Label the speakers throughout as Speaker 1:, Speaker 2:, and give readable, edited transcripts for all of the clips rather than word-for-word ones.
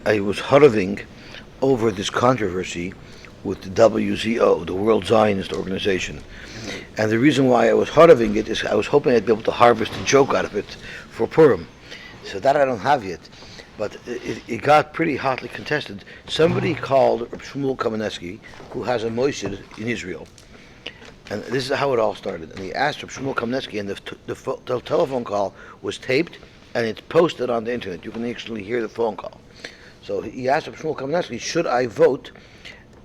Speaker 1: I was huddling over this controversy with the WZO, the World Zionist Organization. And the reason why I was huddling it is I was hoping I'd be able to harvest a joke out of it for Purim. So that I don't have yet. But it got pretty hotly contested. Somebody called Shmuel Kamenetsky, who has a moisid in Israel. And this is how it all started. And he asked Shmuel Kamenetsky, and the telephone call was taped, and it's posted on the internet. You can actually hear the phone call. So he asked Shmuel Kamenetsky, should I vote?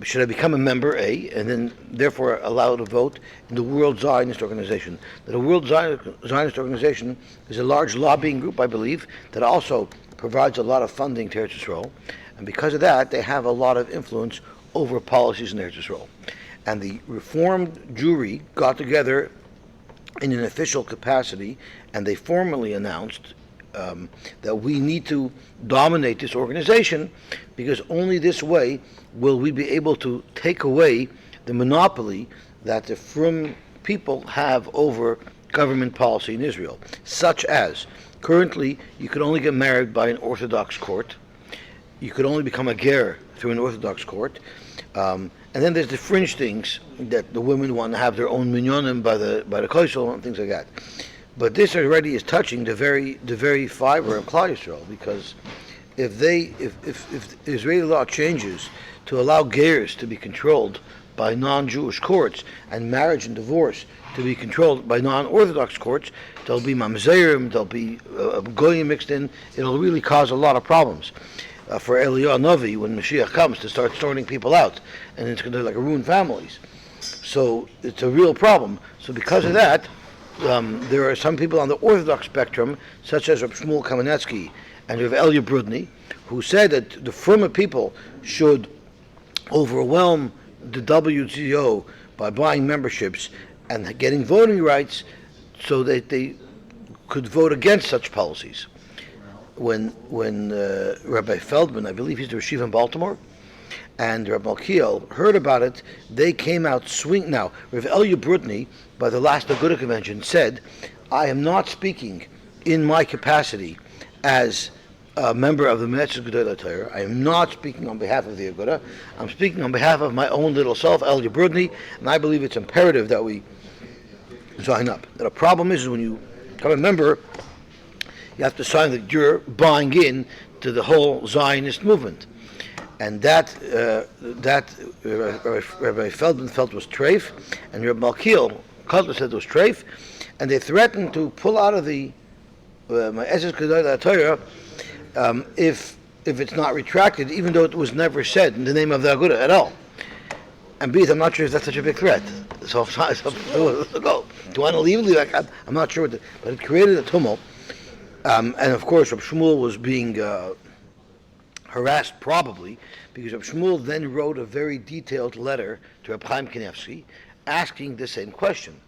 Speaker 1: Should I become a member, A, and then therefore allowed to vote in the World Zionist Organization? The World Zionist Organization is a large lobbying group, I believe, that also provides a lot of funding to Eretz Yisrael, and because of that, they have a lot of influence over policies in Eretz Yisrael. And the Reformed Jewry got together in an official capacity, and they formally announced that we need to dominate this organization, because only this way will we be able to take away the monopoly that the frum people have over government policy in Israel, such as currently you could only get married by an Orthodox court, you could only become a ger through an Orthodox court, and then there's the fringe things that the women want to have their own minyanim by the koshel and things like that. But this already is touching the very fiber of Klal Yisrael, because if the Israeli law changes to allow gers to be controlled by non-Jewish courts and marriage and divorce to be controlled by non-Orthodox courts, there'll be mamzerim, there'll be goyim mixed in. It'll really cause a lot of problems for Eliyahu Novi when Mashiach comes to start sorting people out, and it's going to ruin families. So it's a real problem. So because of that, there are some people on the Orthodox spectrum, such as Reb Shmuel Kamenetsky and Reb Elia Brudny, who said that the Fruma people should overwhelm the WZO by buying memberships and getting voting rights so that they could vote against such policies. When Rabbi Feldman, I believe he's the Rashiv in Baltimore, and Rabbi Malkiel heard about it, they came out swing. Now, Rav Elia Brudny, by the last Agudah convention, said, I am not speaking in my capacity as a member of the Agudah Toronto. I am not speaking on behalf of the Agudah. I'm speaking on behalf of my own little self, Elia Brudny, and I believe it's imperative that we sign up. The problem is when you become a member, you have to sign that you're buying in to the whole Zionist movement. And that Rabbi Feldman felt was treif, and Rabbi Malkiel said it was treif, and they threatened to pull out of the Agudah Toronto if it's not retracted, even though it was never said in the name of the Agudah at all. And B, I'm not sure if that's such a big threat. So do you want to leave? I'm not sure, but it created a tumult. And of course, Reb Shmuel was being harassed probably because Reb Shmuel then wrote a very detailed letter to Reb Chaim Kanievsky asking the same question.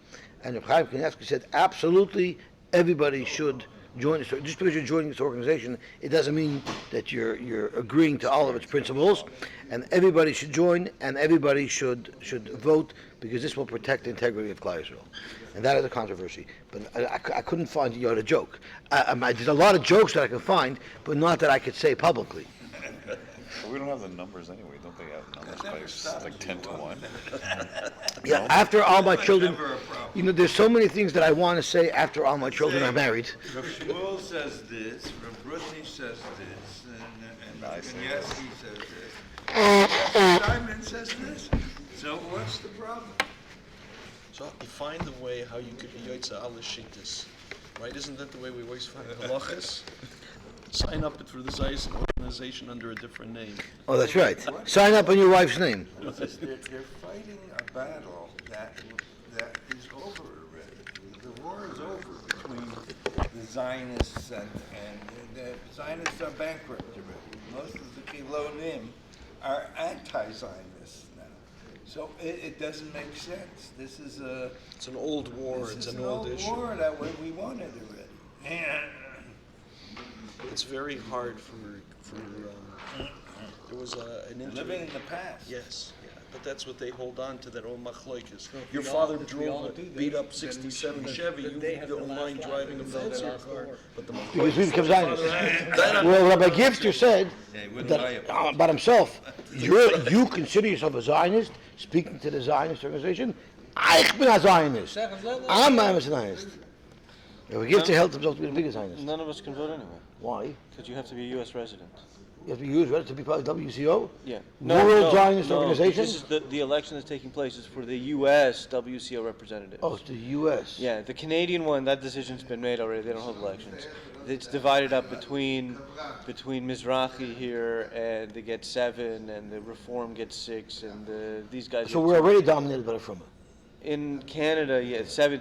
Speaker 1: And Reb Chaim Kanievsky said, absolutely, everybody should join. Just because you're joining this organization, it doesn't mean that you're agreeing to all of its principles. And everybody should join, and everybody should vote, because this will protect the integrity of Klal Yisrael. And that is a controversy. But I couldn't find a joke. There's a lot of jokes that I can find, but not that I could say publicly.
Speaker 2: Well, we don't have the numbers anyway. Don't they have numbers like 10 to 1?
Speaker 1: Yeah, after all my children, there's so many things that I want to say after all my children are married.
Speaker 3: Rav Shmuel says this, Rav Brudny says this, and Kanievsky says this. Yossi Simon says this. So what's the problem?
Speaker 4: So you find a way how you could be Yotze al Shittis, right? Isn't that the way we always find halachas? Sign up for the Zionist organization under a different name.
Speaker 1: Oh, that's right. Sign up in your wife's name.
Speaker 3: They're fighting a battle that is over already. The war is over between the Zionists and the Zionists are bankrupt already. Most of the Kilonim are anti-Zionists now. So it doesn't make sense.
Speaker 4: It's an old war. It's an old issue.
Speaker 3: War that we wanted already. And
Speaker 4: it's very hard for there was an interview.
Speaker 3: Living in the past.
Speaker 4: Yes, yeah. but that's what they hold on to, that old machloikis. Your father drove a beat-up 67 Chevy, you don't mind driving a fancier car, but the
Speaker 1: Because we become Zionists.
Speaker 4: That-
Speaker 1: Well, Rabbi Gifter said
Speaker 3: Yeah, he wouldn't buy
Speaker 1: that,
Speaker 3: it.
Speaker 1: about himself, you consider yourself a Zionist, speaking to the Zionist organization. Ich bin a Zionist. I'm a Zionist. Rabbi Gifter held himself to be the biggest Zionist.
Speaker 5: None of us can vote anyway,
Speaker 1: Why?
Speaker 5: because you have to be a U.S. resident.
Speaker 1: You have to use it to be part of WCO?
Speaker 5: Yeah.
Speaker 1: World Zionist Organization?
Speaker 5: This is the election that's taking place is for the U.S. WCO representatives.
Speaker 1: Oh, it's the U.S.
Speaker 5: Yeah, the Canadian one, that decision's been made already. They don't hold elections. It's divided up between Mizrahi here, and they get 7, and the Reform gets 6, and these guys.
Speaker 1: So
Speaker 5: get
Speaker 1: we're
Speaker 5: 2.
Speaker 1: already dominated by the Fruma.
Speaker 5: In Canada, yeah, 7.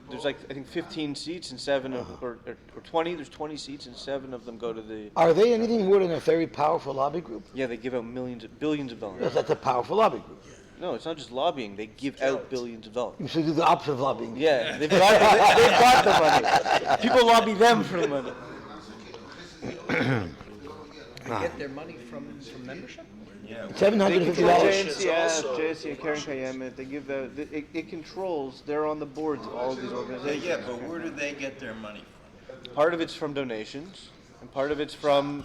Speaker 5: There's like I think 15 seats, and 7 or 20. There's 20 seats, and 7 of them go to the.
Speaker 1: Are they anything more than a very powerful lobby group?
Speaker 5: Yeah, they give out billions of dollars.
Speaker 1: That's a powerful lobby group.
Speaker 5: No, it's not just lobbying. They give out billions of dollars.
Speaker 1: So do the opposite of lobbying.
Speaker 5: Yeah, they've got the money. People lobby them for the money.
Speaker 6: Get their money from membership?
Speaker 3: Yeah.
Speaker 1: $750.
Speaker 5: JNCF, Karen Kayemet, they give it controls, they're on the boards of all of these organizations.
Speaker 3: Yeah, but where do they get their money from?
Speaker 5: Part of it's from donations, and part of it's from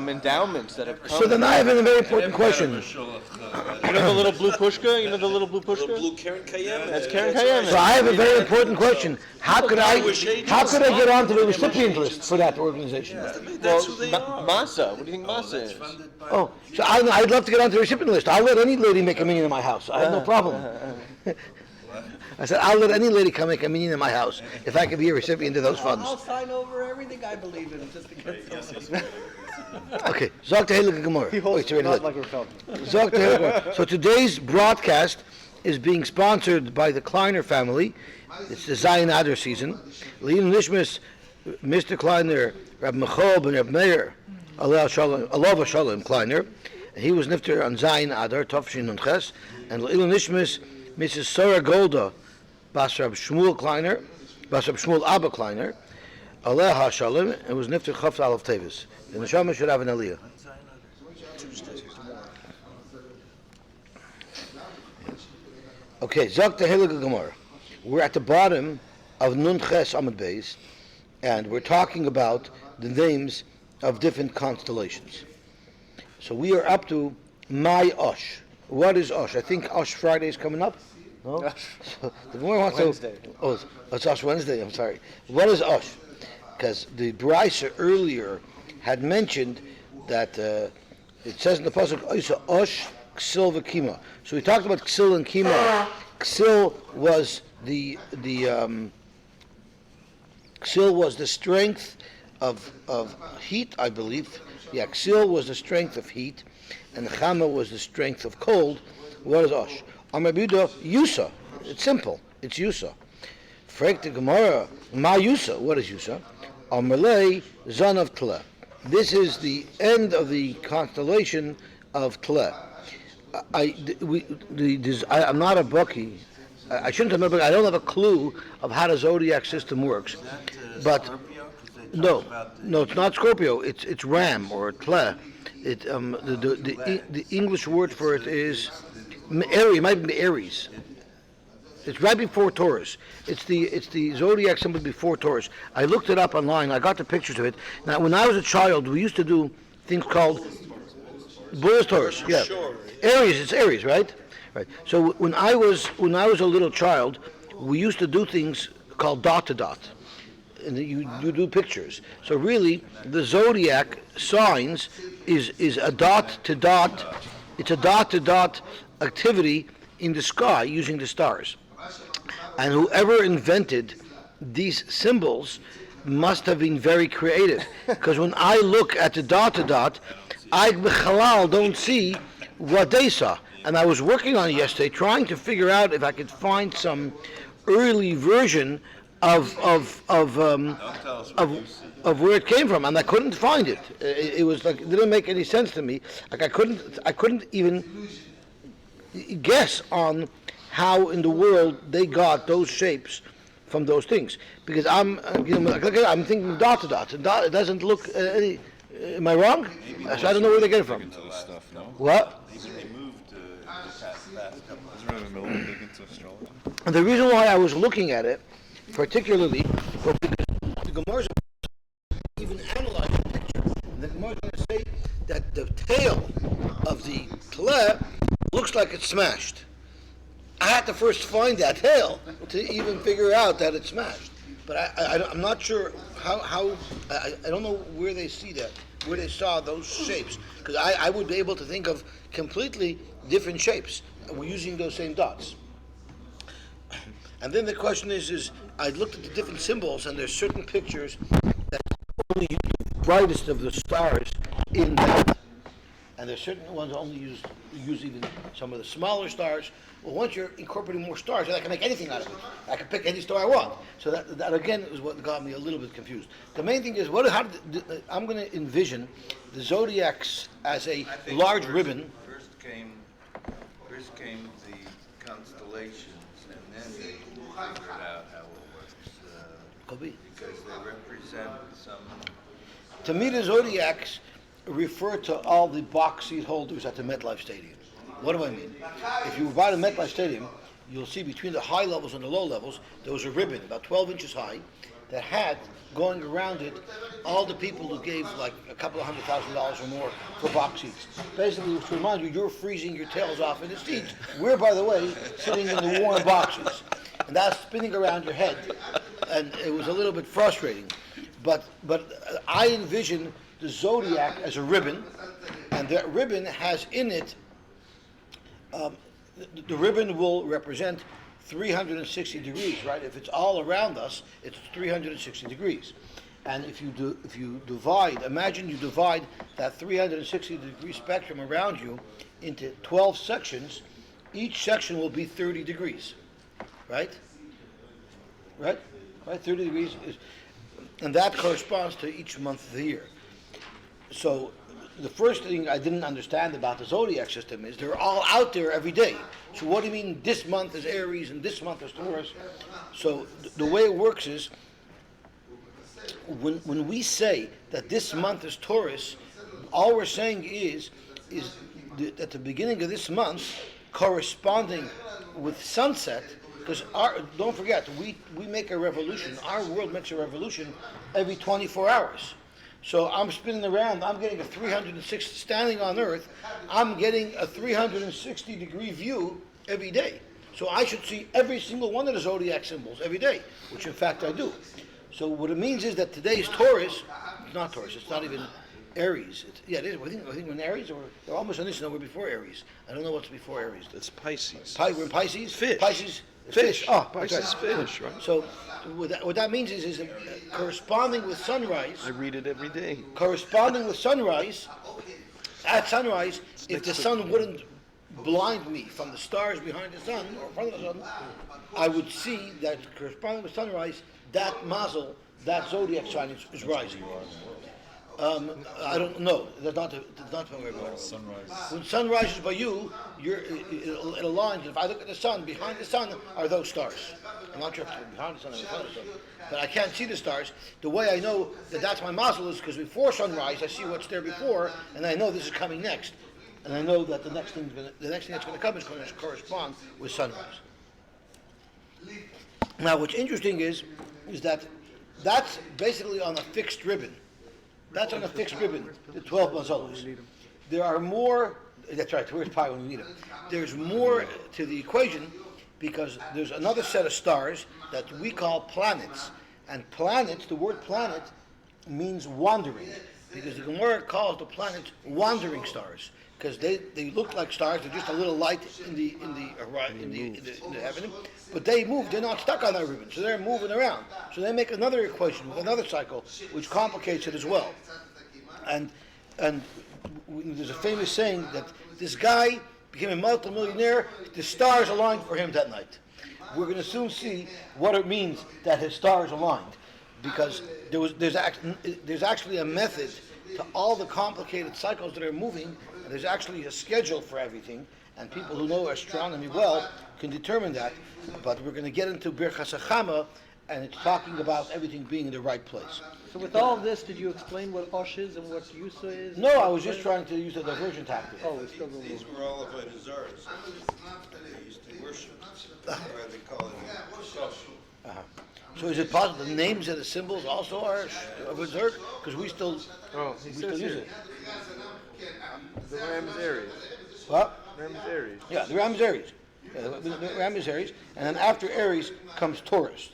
Speaker 5: endowments that have come.
Speaker 1: So then I have a very important question.
Speaker 5: You know the little blue pushka? You know the little blue pushka?
Speaker 4: Blue Karen Kayemet.
Speaker 5: That's Karen Kayemet.
Speaker 1: So I have a very important question. How could I get onto the recipient list for that organization?
Speaker 4: That's who they are.
Speaker 5: Masa, what do you think Masa is?
Speaker 1: Oh, so I'd love to get onto the recipient list. I'll let any lady make a minion in my house. I have no problem. I said, I'll let any lady come make a minion in my house if I could be a recipient of those funds.
Speaker 6: I'll sign over everything I believe in just to get some.
Speaker 1: Okay, Zog Tehillah Gemara.
Speaker 5: He holds
Speaker 1: Wait, wait,
Speaker 5: not
Speaker 1: wait.
Speaker 5: like Republican.
Speaker 1: Zog Tehillah Gemara. So today's broadcast is being sponsored by the Kleinear family. It's the Zion Adar season. Leon Nishmas, Mr. Kleinear, Rabbi Michal ben Rabbi Meir, Alav Shalom Kleinear. He was nifter on Zion Adar, Tafshin Nun Ches. And Leon Nishmas, Mrs. Sarah Golda, Bas Rab Shmuel Kleinear, Bas Rab Shmuel Abba Kleinear, Alav Shalom, and was nifter Chav Aleph Tevis. The neshama should have an aliyah. Okay, Zok Tehillah Gemara. We're at the bottom of Nun Ches Amud Beis, and we're talking about the names of different constellations. So we are up to Mai Osh. What is Osh? I think Osh Friday is coming up. No. So the Gemara wants
Speaker 5: Wednesday.
Speaker 1: to. Oh, it's Osh Wednesday. I'm sorry. What is Osh? Because the Brisa earlier had mentioned that it says in the pasuk Osh Ksil v'Kima. So we talked about Ksil and Kima. Ksil was the strength of heat, I believe. Yeah, Ksil was the strength of heat, and Chama was the strength of cold. What is Osh? Amar Agudah Yusa. It's simple. It's Yusa. Frek the Gemara. Ma Yusa. What is Yusa? Amalei Zon of Tle. This is the end of the constellation of Tle. I'm not a bookie. I shouldn't remember. I don't have a clue of how the zodiac system works. But no, it's not Scorpio. It's Ram or Tle. The English word for it is Aries. It might be Aries. It's right before Taurus. It's the zodiac symbol before Taurus. I looked it up online. I got the pictures of it. Now, when I was a child, we used to do things called Bull is Taurus. Yeah, Aries. It's Aries, right? Right. So when I was a little child, we used to do things called dot to dot, and you do pictures. So really, the zodiac signs is a dot to dot. It's a dot to dot activity in the sky using the stars. And whoever invented these symbols must have been very creative. Because when I look at the dot to dot, I don't see what they saw. And I was working on it yesterday, trying to figure out if I could find some early version of where it came from, and I couldn't find it. It was like it didn't make any sense to me. Like I couldn't even guess on how in the world they got those shapes from those things, because I'm thinking dot to dot. It doesn't look. Am I wrong? So I don't know where they get it from.
Speaker 2: Into this stuff, no?
Speaker 1: What?
Speaker 3: They moved
Speaker 2: Is it really in the middle of big into astrology?
Speaker 1: And the reason why I was looking at it, particularly, was because the Gemara even analyze the picture. And the Gemara is going to say that the tail of the tle looks like it's smashed. I had to first find that tail to even figure out that it's smashed. But I'm not sure how I don't know where they see that, where they saw those shapes. Because I would be able to think of completely different shapes. We're using those same dots. And then the question is I looked at the different symbols, and there's certain pictures that only use the brightest of the stars in that, and there's certain ones that only use even some of the smaller stars. Well, once you're incorporating more stars, I can make anything out of it. I can pick any star I want. So that again is what got me a little bit confused. The main thing is I'm going to envision the zodiacs as a large ribbon.
Speaker 3: First came the constellations, and then they figured out how it works.
Speaker 1: Could be.
Speaker 3: Because they represent some.
Speaker 1: To me, the zodiacs refer to all the box seat holders at the MetLife Stadium. What do I mean? If you were by the MetLife Stadium, you'll see between the high levels and the low levels, there was a ribbon about 12 inches high that had going around it all the people who gave like a couple of $100,000 or more for box seats. Basically, to remind you, you're freezing your tails off in the seats. We're, by the way, sitting in the warm boxes. And that's spinning around your head. And it was a little bit frustrating. But I envision the zodiac as a ribbon, and that ribbon has in it the ribbon will represent 360 degrees, right? If it's all around us, it's 360 degrees. And if you divide, imagine you divide that 360 degree spectrum around you into 12 sections, each section will be 30 degrees, right? Right? 30 degrees and that corresponds to each month of the year. So the first thing I didn't understand about the zodiac system is they're all out there every day. So what do you mean this month is Aries and this month is Taurus? So the way it works is when we say that this month is Taurus, all we're saying is at the beginning of this month, corresponding with sunset, because don't forget, we make a revolution, our world makes a revolution every 24 hours. So I'm spinning around, I'm getting a 360, standing on Earth, I'm getting a 360 degree view every day. So I should see every single one of the zodiac symbols every day, which in fact I do. So what it means is that today's Taurus, it's not Taurus, it's not even Aries. It is, I think we're in Aries, or they're almost on this, no, we're before Aries. I don't know what's before Aries.
Speaker 4: It's Pisces.
Speaker 1: We're in Pisces?
Speaker 4: Fish.
Speaker 1: Pisces?
Speaker 4: Fish.
Speaker 1: Oh,
Speaker 4: Pisces fish, right?
Speaker 1: So what that means is corresponding with sunrise.
Speaker 4: I read it every day.
Speaker 1: Corresponding with sunrise, at sunrise, if the sun wouldn't blind me from the stars behind the sun, or in front of the sun, I would see that corresponding with sunrise, that mazel, that zodiac sign is rising. I don't know. That's not very well.
Speaker 2: Sunrise.
Speaker 1: When sun rises by you, it aligns. If I look at the sun, behind the sun are those stars. I'm not sure if they're behind the sun or in front of the sun, but I can't see the stars. The way I know that that's my mazel is because before sunrise, I see what's there before, and I know this is coming next, and I know that the next thing that's going to come is going to correspond with sunrise. Now, what's interesting is that that's basically on a fixed ribbon. That's on a fixed ribbon, the 12 mazolos. There are more, that's right, where's pi when we need them? There's more to the equation because there's another set of stars that we call planets. And planets, the word planet means wandering, because the Gemara calls the planets wandering stars, because they look like stars, they're just a little light in the heaven, but they move, they're not stuck on that ribbon, so they're moving around. So they make another equation with another cycle, which complicates it as well. And there's a famous saying that this guy became a multimillionaire, the stars aligned for him that night. We're going to soon see what it means that his stars aligned, because there's actually a method to all the complicated cycles that are moving. There's actually a schedule for everything, and people who know astronomy well can determine that. But we're going to get into Birchas Hachama and it's talking about everything being in the right place.
Speaker 6: So with all this, did you explain what Osh is and what Yusa is?
Speaker 1: No, I was just trying to use a diversion tactic.
Speaker 6: Oh, we're still going.
Speaker 3: These were all of Adars. They used to worship. That's why they call it Sosh.
Speaker 1: So is it possible the names and the symbols also are reserved? Because we still
Speaker 5: He
Speaker 1: still
Speaker 5: says
Speaker 1: use
Speaker 5: here,
Speaker 1: it.
Speaker 5: the ram is Aries.
Speaker 1: What?
Speaker 5: Ram is Aries.
Speaker 1: Yeah, the ram is Aries. Yeah, the ram is Aries, and then after Aries comes Taurus,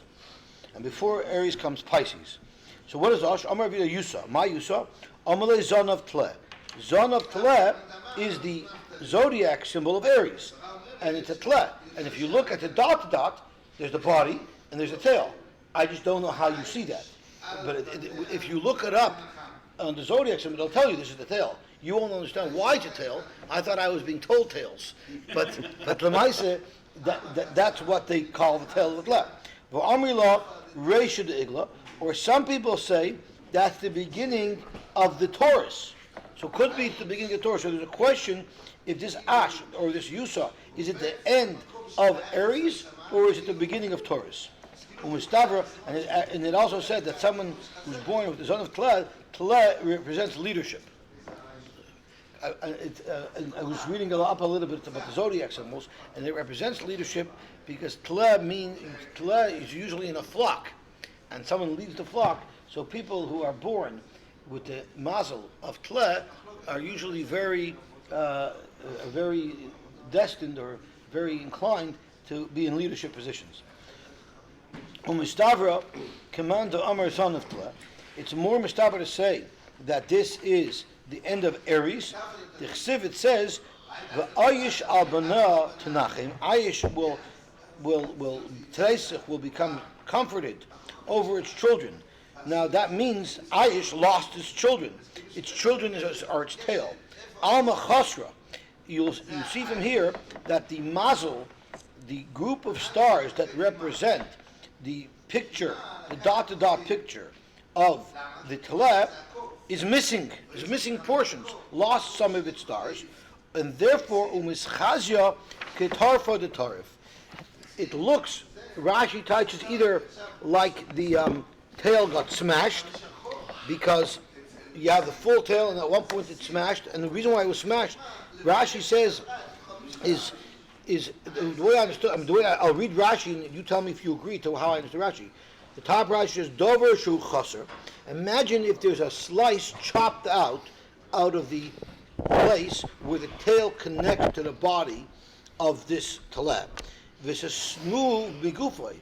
Speaker 1: and before Aries comes Pisces. So what is Osh? Amar Vida Yusa. My Yusa. Amalei Zon of Tle. Zon of Tle is the zodiac symbol of Aries, and it's a Tle. And if you look at the dot, there's the body and there's a tail. I just don't know how you see that. But if you look it up on the zodiac symbol, it'll tell you this is the tail. You won't understand why it's a tail. I thought I was being told tails. But Lemaisa, that's what they call the tail of the Tle. V'amri la Reisha DYLive, or some people say that's the beginning of the Taurus. So it could be the beginning of the Taurus. So there's a question if this Ash or this Yusa, is it the end of Aries or is it the beginning of Taurus? And it also said that someone who's born with the son of Tle represents leadership. I was reading up a little bit about the zodiac symbols, and it represents leadership because Tle is usually in a flock, and someone leads the flock. So people who are born with the mazel of Tle are usually very destined or very inclined to be in leadership positions. Umistavra, command Amar son of Tle. It's more mistaber to say that this is the end of Aries. The Chsiv, it says, "V'ayish al bana tenachim." Ayish will become comforted over its children. Now that means Ayish lost its children. Its children are its tail. Alma chasra. You see from here that the mazel, the group of stars that represent the picture, the dot-to-dot picture of the Tle, is missing portions, lost some of its stars, and therefore umischazia ketarfa de tarif. It looks, Rashi touches either like the tail got smashed, because you have the full tail and at one point it's smashed, and the reason why it was smashed, Rashi says, is the way I understood. I'll read Rashi and you tell me if you agree to how I understood Rashi. The top Rashi says, Dover shu chaser. Imagine if there's a slice chopped out of the place where the tail connects to the body of this taleb. This is smooth Mcgillvray.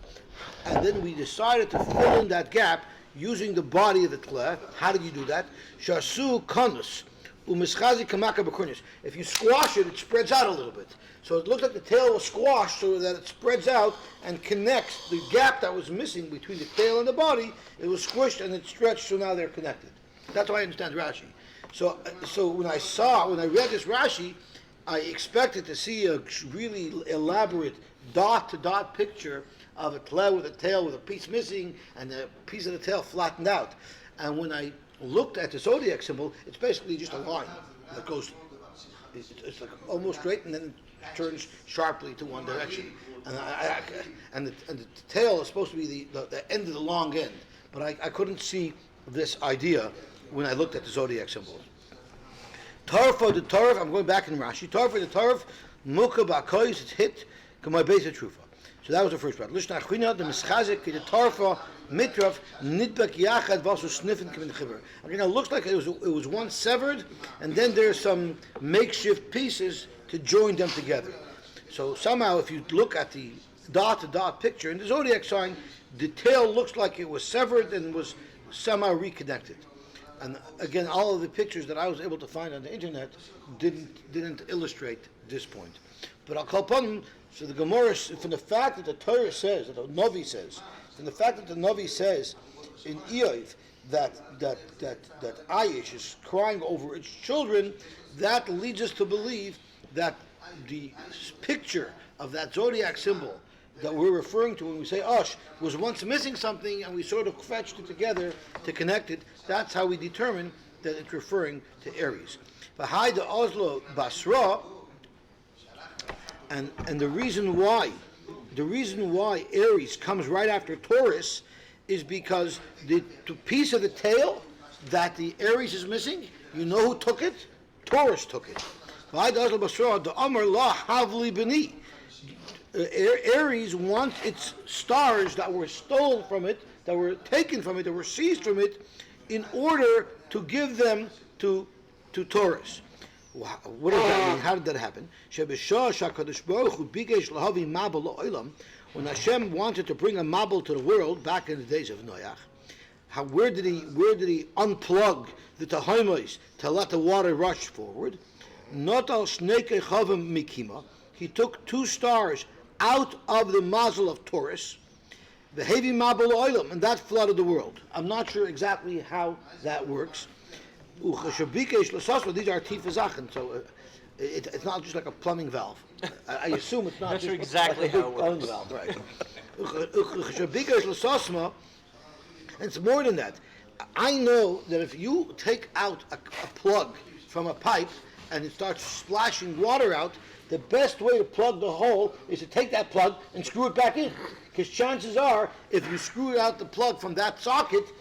Speaker 1: And then we decided to fill in that gap using the body of the taleb. How did you do that? Shasu kanus. If you squash it, it spreads out a little bit. So it looks like the tail was squashed so that it spreads out and connects the gap that was missing between the tail and the body. It was squished and it stretched, so now they're connected. That's how I understand Rashi. So when I read this Rashi, I expected to see a really elaborate dot-to-dot picture of a tle with a tail with a piece missing and a piece of the tail flattened out. And when I looked at the zodiac symbol, it's basically just a line that goes, it's like almost straight and then it turns sharply to one direction. And the tail is supposed to be the end of the long end. But I couldn't see this idea when I looked at the zodiac symbols. Tarfa the Tarf, I'm going back in Rashi. Tarfa the Tarf, Muka Ba'kois, it's hit, Kamai Beza Trufa. So that was the first part. Lishna Achwina, the Mischazik, the Tarfa, Mitraf, Nidbek Yachad, Vasu Sniffin, Kmin. Again, it looks like it was one severed, and then there's some makeshift pieces to join them together. So somehow, if you look at the dot-to-dot picture in the zodiac sign, the tail looks like it was severed and was somehow reconnected. And again, all of the pictures that I was able to find on the internet didn't illustrate this point. But I'll call upon them. So the Gemara, from the fact that the Torah says, that the Navi says, from the fact that the Navi says in Eiv that Ayish is crying over its children, that leads us to believe that the picture of that zodiac symbol that we're referring to when we say Osh was once missing something and we sort of fetched it together to connect it. That's how we determine that it's referring to Aries. V'hai de Oslo Basra, and the reason why the reason why Aries comes right after Taurus is because the piece of the tail that the Aries is missing, you know who took it? Taurus took it. Aries wants its stars that were stolen from it, that were taken from it, that were seized from it, in order to give them to Taurus. What does that mean? How did that happen? When Hashem wanted to bring a mabel to the world back in the days of Noach, where did he unplug the tahaymos to let the water rush forward? Not al shnei chavim mikima. He took 2 stars out of the mazel of Taurus, the heavy mabel oilam, and that flooded the world. I'm not sure exactly how that works. These are tifa zachen, so it's not just like a plumbing valve. I assume it's not
Speaker 5: Not
Speaker 1: just
Speaker 5: sure exactly
Speaker 1: like a
Speaker 5: how
Speaker 1: big
Speaker 5: it
Speaker 1: plumbing valve, right? It's more than that. I know that if you take out a plug from a pipe and it starts splashing water out, the best way to plug the hole is to take that plug and screw it back in. Because chances are, if you screw out the plug from that socket,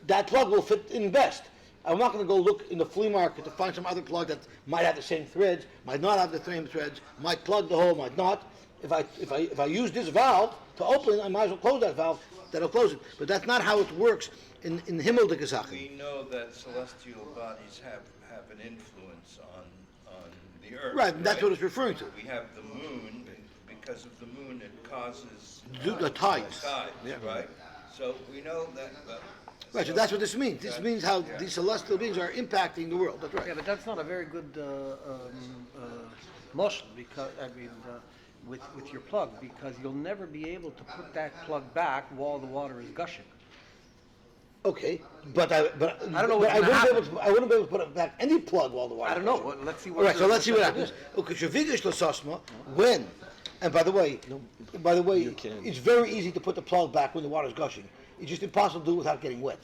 Speaker 1: that plug will fit in best. I'm not going to go look in the flea market to find some other plug that might have the same threads, might not have the same threads, might plug the hole, might not. If I use this valve to open it, I might as well close that valve. That'll close it. But that's not how it works in Himmel de Gesach.
Speaker 3: We know that celestial bodies have an influence on the Earth.
Speaker 1: Right, and that's what it's referring to.
Speaker 3: We have the moon. Because of the moon, it causes
Speaker 1: The tides.
Speaker 3: right? So we know that.
Speaker 1: Right, so that's what this means. This means how these celestial beings are impacting the world. That's
Speaker 6: Yeah,
Speaker 1: right.
Speaker 6: but that's not a very good motion, because with your plug, because you'll never be able to put that plug back while the water is gushing.
Speaker 1: Okay, but I don't
Speaker 6: know what's gonna happen.
Speaker 1: I wouldn't be able to put back any plug while the water.
Speaker 6: I don't know. Well, let's see what.
Speaker 1: All right, so let's see what happens. When, and by the way, it's very easy to put the plug back when the water is gushing. It's just impossible to do it without getting wet.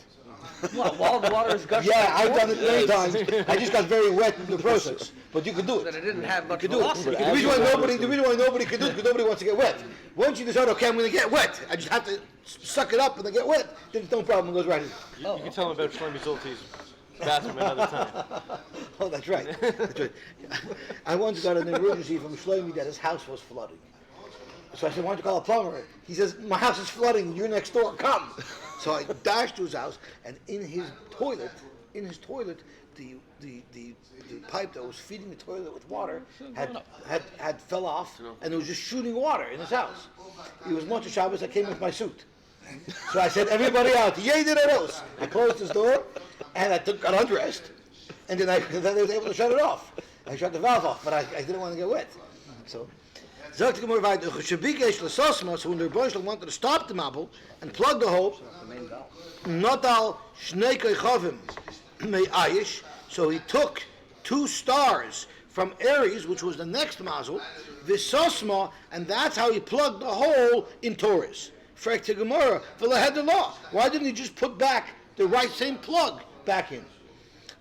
Speaker 6: Well, while the water is gushing.
Speaker 1: Yeah, I've done it many times. I just got very wet in the process. But you can do it.
Speaker 6: That it didn't have much
Speaker 1: You can do it.
Speaker 6: velocity.
Speaker 1: The reason why nobody can do it is because nobody wants to get wet. Once you decide, okay, I'm going to get wet, I just have to suck it up and then get wet. Then it's no problem. It goes right in.
Speaker 5: You can tell them about Shlomi Zolti's bathroom another time.
Speaker 1: Oh, that's right. That's right. I once got an emergency from Shlomi that his house was flooding. So I said, why don't you call a plumber? He says, my house is flooding, you're next door, come. So I dashed to his house, and in his toilet, the pipe that was feeding the toilet with water had fell off, and it was just shooting water in his house. It was Motzei Shabbos, I came with my suit. So I said, everybody out, yay did it else. I closed his door, and I got undressed, and then I was able to shut it off. I shut the valve off, but I didn't want to get wet. So. Sagt the Gemara, so when the Rebbeinu wanted to stop the mabel and plug the hole, not al shnei chavim me'ayish, so he took 2 stars from Aries, which was the next mazel, v'sosma, and that's how he plugged the hole in Taurus. Frek to Gemara, why didn't he just put back the same plug back in?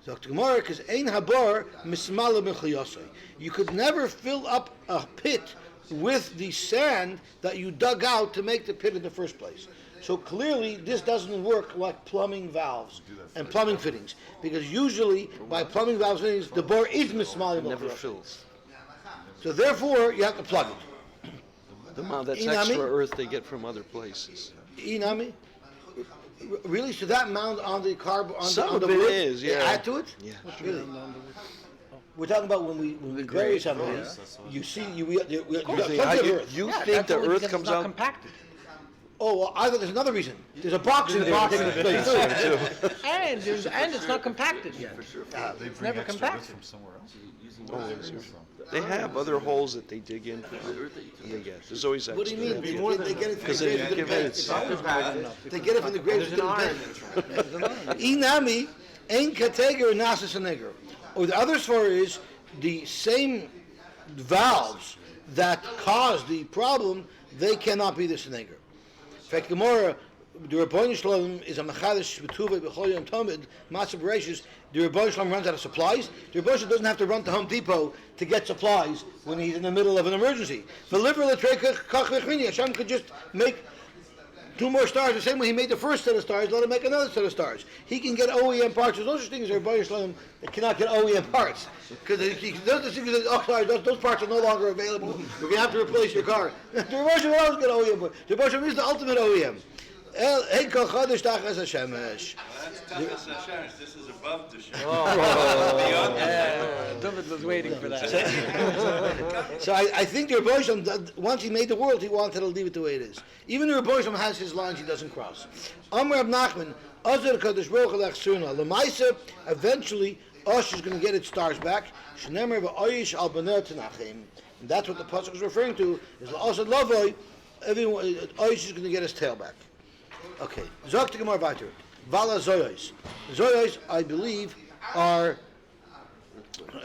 Speaker 1: Sagt the Gemara, because ein habar mismala b'chayosei. You could never fill up a pit with the sand that you dug out to make the pit in the first place. So clearly this doesn't work like plumbing valves and plumbing fittings, because usually by plumbing valves fittings the bore is mismali.
Speaker 7: It never fills.
Speaker 1: So therefore you have to plug it.
Speaker 7: The amount that's extra earth they get from other places.
Speaker 1: Inami? Really? So that amount on the carb on
Speaker 7: Some
Speaker 1: the, on
Speaker 7: of
Speaker 1: the
Speaker 7: it
Speaker 1: wood,
Speaker 7: is,
Speaker 1: they
Speaker 7: yeah.
Speaker 1: add to it?
Speaker 7: Yeah.
Speaker 1: Really? We're talking about when we bury something. You see, you got plenty of earth.
Speaker 7: You think the earth comes out?
Speaker 6: compacted.
Speaker 1: Oh, well, I thought there's another reason. There's a box in there.
Speaker 6: And it's not compacted yet.
Speaker 2: It's
Speaker 6: never compacted.
Speaker 2: from somewhere else.
Speaker 7: They have other holes that they dig in from. And they get. There's always extra.
Speaker 1: What do you mean? They get it from
Speaker 7: Because
Speaker 1: the
Speaker 7: they
Speaker 1: graves of the
Speaker 7: give
Speaker 1: beds.
Speaker 7: it.
Speaker 1: They get it from the graves of the beds. Inami, ein kateger nasas aneger. Or the other story is the same valves that caused the problem, they cannot be the seneger. In fact, Gemara the Rebbeinu Shalom is a machadish b'tuvay b'chol yom tamid matzah b'reishis. The Rebbeinu Shalom runs out of supplies. The Rebbeinu Shalom doesn't have to run to Home Depot to get supplies when he's in the middle of an emergency. Hashem could just make 2 more stars the same way he made the first set of stars. Let him make another set of stars. He can get OEM parts. There's no such thing as Rebbeinu Shalom that cannot get OEM parts, because those parts are no longer available. If you have to replace your car, the Rebbeinu Shalom will always get OEM parts. The Rebbeinu Shalom is the ultimate OEM.
Speaker 3: That's Tachas Hashem. This is above the Shem.
Speaker 6: David was waiting for that.
Speaker 1: So I think the Rebbeinu Shalom, once he made the world, he wanted to leave it the way it is. Even the Rebbeinu Shalom has his lines he doesn't cross. Amr Rab Nachman, Azar Kadosh Baruch Hu Lechsuna. Lemaisa, eventually, Osh is going to get its stars back. Shnemer v'oyish al b'nei Tanachim. And that's what the pasuk is referring to. Is L'asad Lavoi, Oyish is going to get his tail back. Okay. Zok to Gemara weiter. Vala Zoyos. Zoyos, I believe, are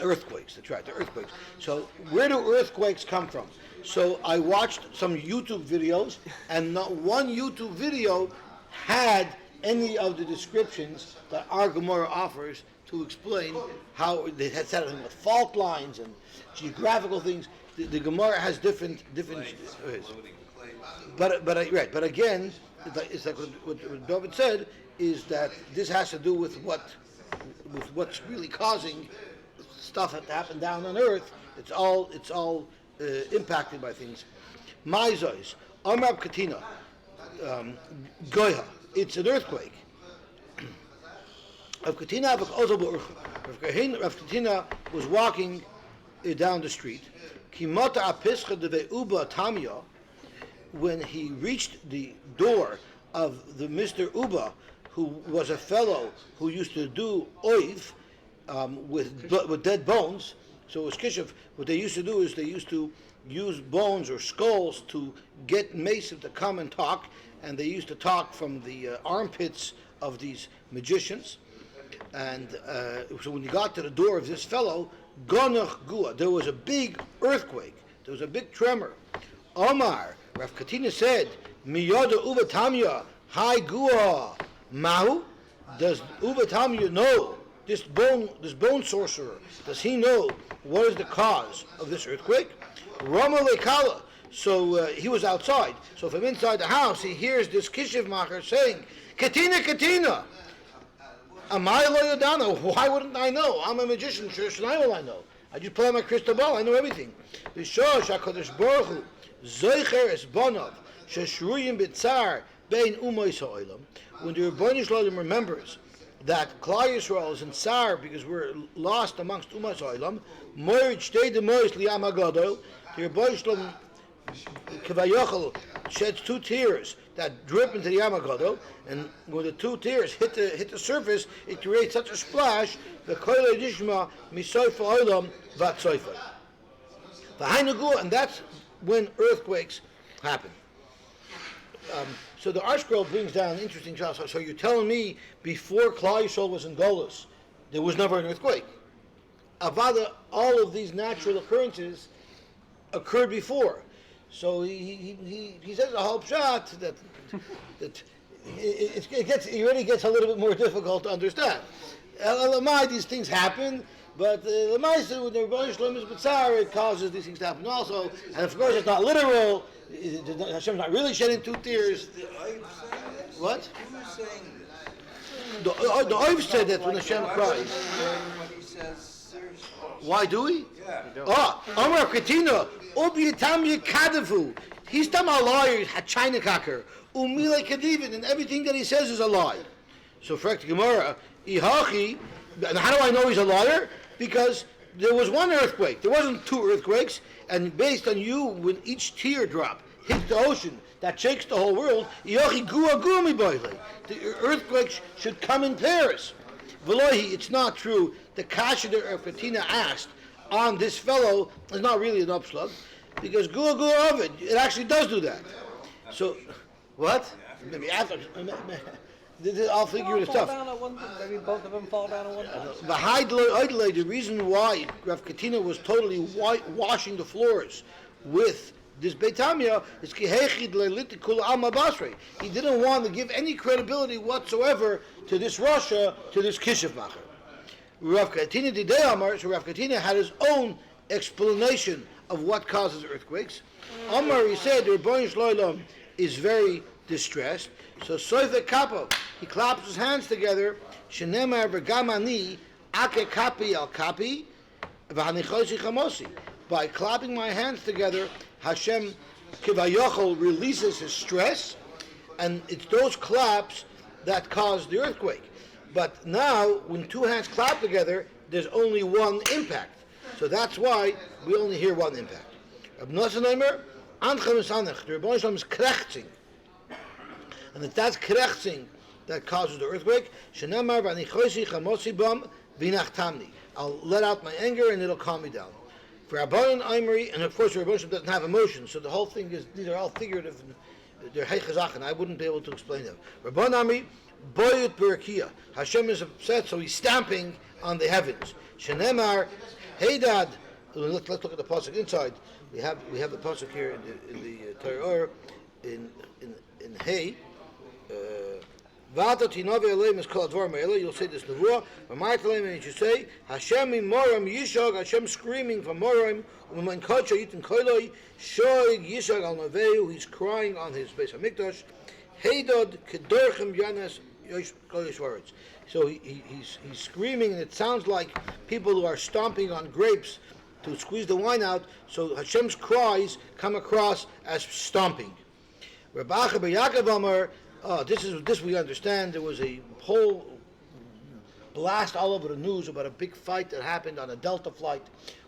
Speaker 1: earthquakes. That's right, they're earthquakes. So where do earthquakes come from? So I watched some YouTube videos, and not one YouTube video had any of the descriptions that our Gemara offers to explain how they had set up with fault lines and geographical things. The Gemara has different. But again, it's like what David said, is that this has to do with what's really causing stuff to happen down on earth. It's all impacted by things. Maizois, Amrab Katina, Goya. It's an earthquake. Rav Katina was walking down the street. Kimota apischa de Uba Tamya. When he reached the door of the Mr. Uba, who was a fellow who used to do oiv with dead bones, so it was kishuv. What they used to do is they used to use bones or skulls to get Mason to come and talk, and they used to talk from the armpits of these magicians. And so when he got to the door of this fellow, Gonach Gua, there was a big earthquake, there was a big tremor. Omar, Rav Katina said, Miyoda Uva Tamya, Hai Gua, Mahu? Does Uva Tamya know, this bone sorcerer, does he know what is the cause of this earthquake? Rama Lekala. So he was outside. So from inside the house, he hears this kishiv macher saying, Katina, Katina! Amai lo yodana, why wouldn't I know? I'm a magician, sure will I know. I just play my crystal ball, I know everything. B'shosh HaKadosh Baruch Hu, Zoicher es bonov, sheshruyim b'tzar bein umois ha'olam. When the Rebbeinu Shalom remembers that Klal Yisrael is in tsar because we're lost amongst umois ha'olam, moir shtei demois liyam hagadol, the Rebbeinu Shalom Kavayochel sheds 2 tears that drip into the Yam HaGadol, and when the 2 tears hit the surface, it creates such a splash the koilei dishma misoifa olam vatsoifa. And that's when earthquakes happen. So the ArtScroll brings down an interesting job. So you're telling me before Klal Yisrael was in Golus, there was never an earthquake? Avada, all of these natural occurrences occurred before. So he says a whole shot that it really gets a little bit more difficult to understand. These things happen, but the Maisa with the Rebbeinu Shalom is B'tzar, it causes these things to happen also. And of course, it's not literal. Hashem's not really shedding 2 tears. What?
Speaker 3: Who is saying this?
Speaker 1: The Oiv said that when Hashem cries.
Speaker 3: What he says, seriously.
Speaker 1: Why do we?
Speaker 3: Yeah.
Speaker 1: Amar Katina, Obi Yitam Yikadavu. He's talking about liars, Hachina Kaker, Umile Kadivin, and everything that he says is a lie. So, for Gemara, Ihachi, and how do I know he's a liar? Because there was 1 earthquake. There wasn't 2 earthquakes, and based on you, when each teardrop hits the ocean, that shakes the whole world, Ihachi Gua Gumi Boile. The earthquakes should come in pairs. Velohi, it's not true. The kasha that Katina asked on this fellow is not really an upslug, because Gua Gua of it actually does do that. So, what? Maybe after. I'll figure it stuff.
Speaker 6: Maybe both of them fall down at one time.
Speaker 1: The reason why Rav Katina was totally washing the floors with this Beit Tamya is kihechid le'litikul alma basrei. He didn't want to give any credibility whatsoever to this Russia, to this Kishiv Macher. Rav Katina Didei Amar, so Rav Katina had his own explanation of what causes earthquakes. Amar, he said, the Rebbeinu Shloilom is very distressed. So Soife Kapo, he claps his hands together. Shenemar v'gamani ake kapi al kapi v'hanichosi chamosi. By clapping my hands together, Hashem Kivayochel releases his stress, and it's those claps that cause the earthquake. But now, when two hands clap together, there's only one impact. So that's why we only hear one impact. Reb Nosson Omer, Anchem Sanach, the Rebbeinu Shalom is krechzing. And if that's krechzing that causes the earthquake, Shenemar v'anichosi chamosi bam v'inachtamni. I'll let out my anger and it'll calm me down. For Rabbanan Imri, and of course the Rebbeinu doesn't have emotions, so the whole thing is, these are all figurative, they're heichazachen, I wouldn't be able to explain them. Rabbanan Imri, boyut berakia. Hashem is upset, so he's stamping on the heavens. Shenemar, heydad. Let's look at the pasuk inside. We have the pasuk here in the Torah in Hey. V'ata tinavi aleim is called dvar me'ela. You'll say this nevuah. V'mar taleim, and you say Hashem imoram yishag. Hashem screaming from moram. U'man kacha yitin koiloi shoig yishag al navehu. He's crying on his Beis Hamikdash. Heydad kedorchem yanas yosh words. So he's screaming, and it sounds like people who are stomping on grapes to squeeze the wine out. So Hashem's cries come across as stomping. Rabbi Yaakov Amar. This we understand. There was a whole blast all over the news about a big fight that happened on a Delta flight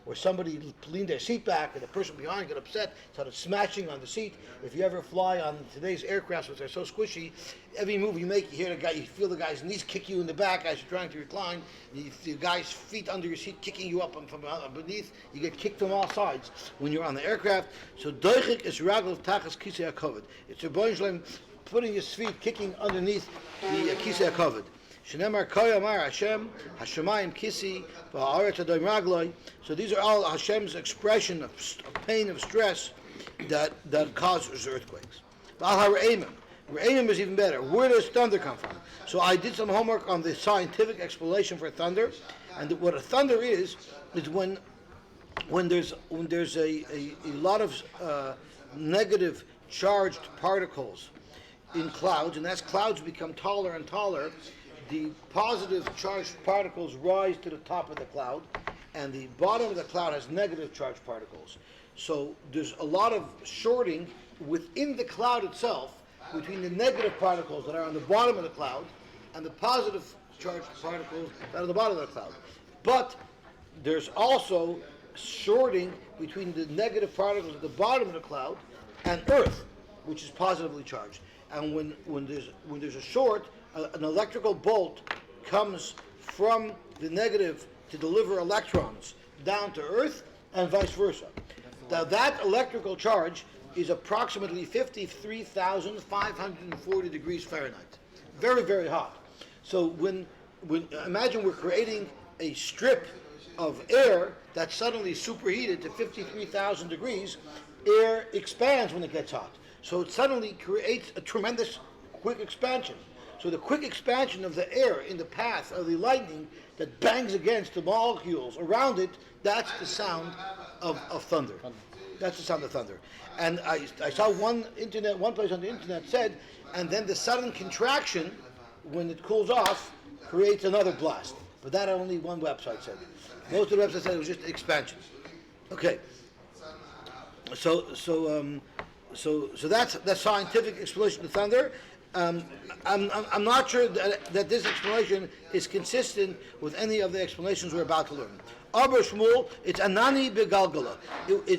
Speaker 1: where somebody leaned their seat back and the person behind got upset, started smashing on the seat. If you ever fly on today's aircrafts, which are so squishy, every move you make, you hear the guy, you feel the guy's knees kick you in the back as you're trying to recline. You feel the guy's feet under your seat kicking you up from beneath. You get kicked from all sides when you're on the aircraft. So doichik is ragel tachas kisei hakovid. It's a Rebbeinu Shalom putting his feet, kicking underneath the kisei hakovid. Shenemar koyamar Hashem Hashemayim kisi v'haaretz adoim ragloi. So these are all Hashem's expression of pain, of stress that causes earthquakes. V'al ha're'imim. Re'imim is even better. Where does thunder come from? So I did some homework on the scientific explanation for thunder, and what a thunder is when there's a lot of negative charged particles in clouds, and as clouds become taller and taller, the positive charged particles rise to the top of the cloud, and the bottom of the cloud has negative charged particles. So there's a lot of shorting within the cloud itself between the negative particles that are on the bottom of the cloud and the positive charged particles that are on the bottom of the cloud. But there's also shorting between the negative particles at the bottom of the cloud and Earth, which is positively charged. And when there's a short, an electrical bolt comes from the negative to deliver electrons down to Earth, and vice versa. Now that electrical charge is approximately 53,540 degrees Fahrenheit. Very, very hot. So when imagine we're creating a strip of air that's suddenly superheated to 53,000 degrees, air expands when it gets hot. So it suddenly creates a tremendous quick expansion. So the quick expansion of the air in the path of the lightning that bangs against the molecules around it, that's the sound of thunder. That's the sound of thunder. And I saw one place on the internet said, and then the sudden contraction, when it cools off, creates another blast. But that only one website said. Most of the websites said it was just expansion. Okay. So that's the scientific explanation of thunder. I'm not sure that this explanation is consistent with any of the explanations we're about to learn. Aber Shmuel, it's anani begalgala.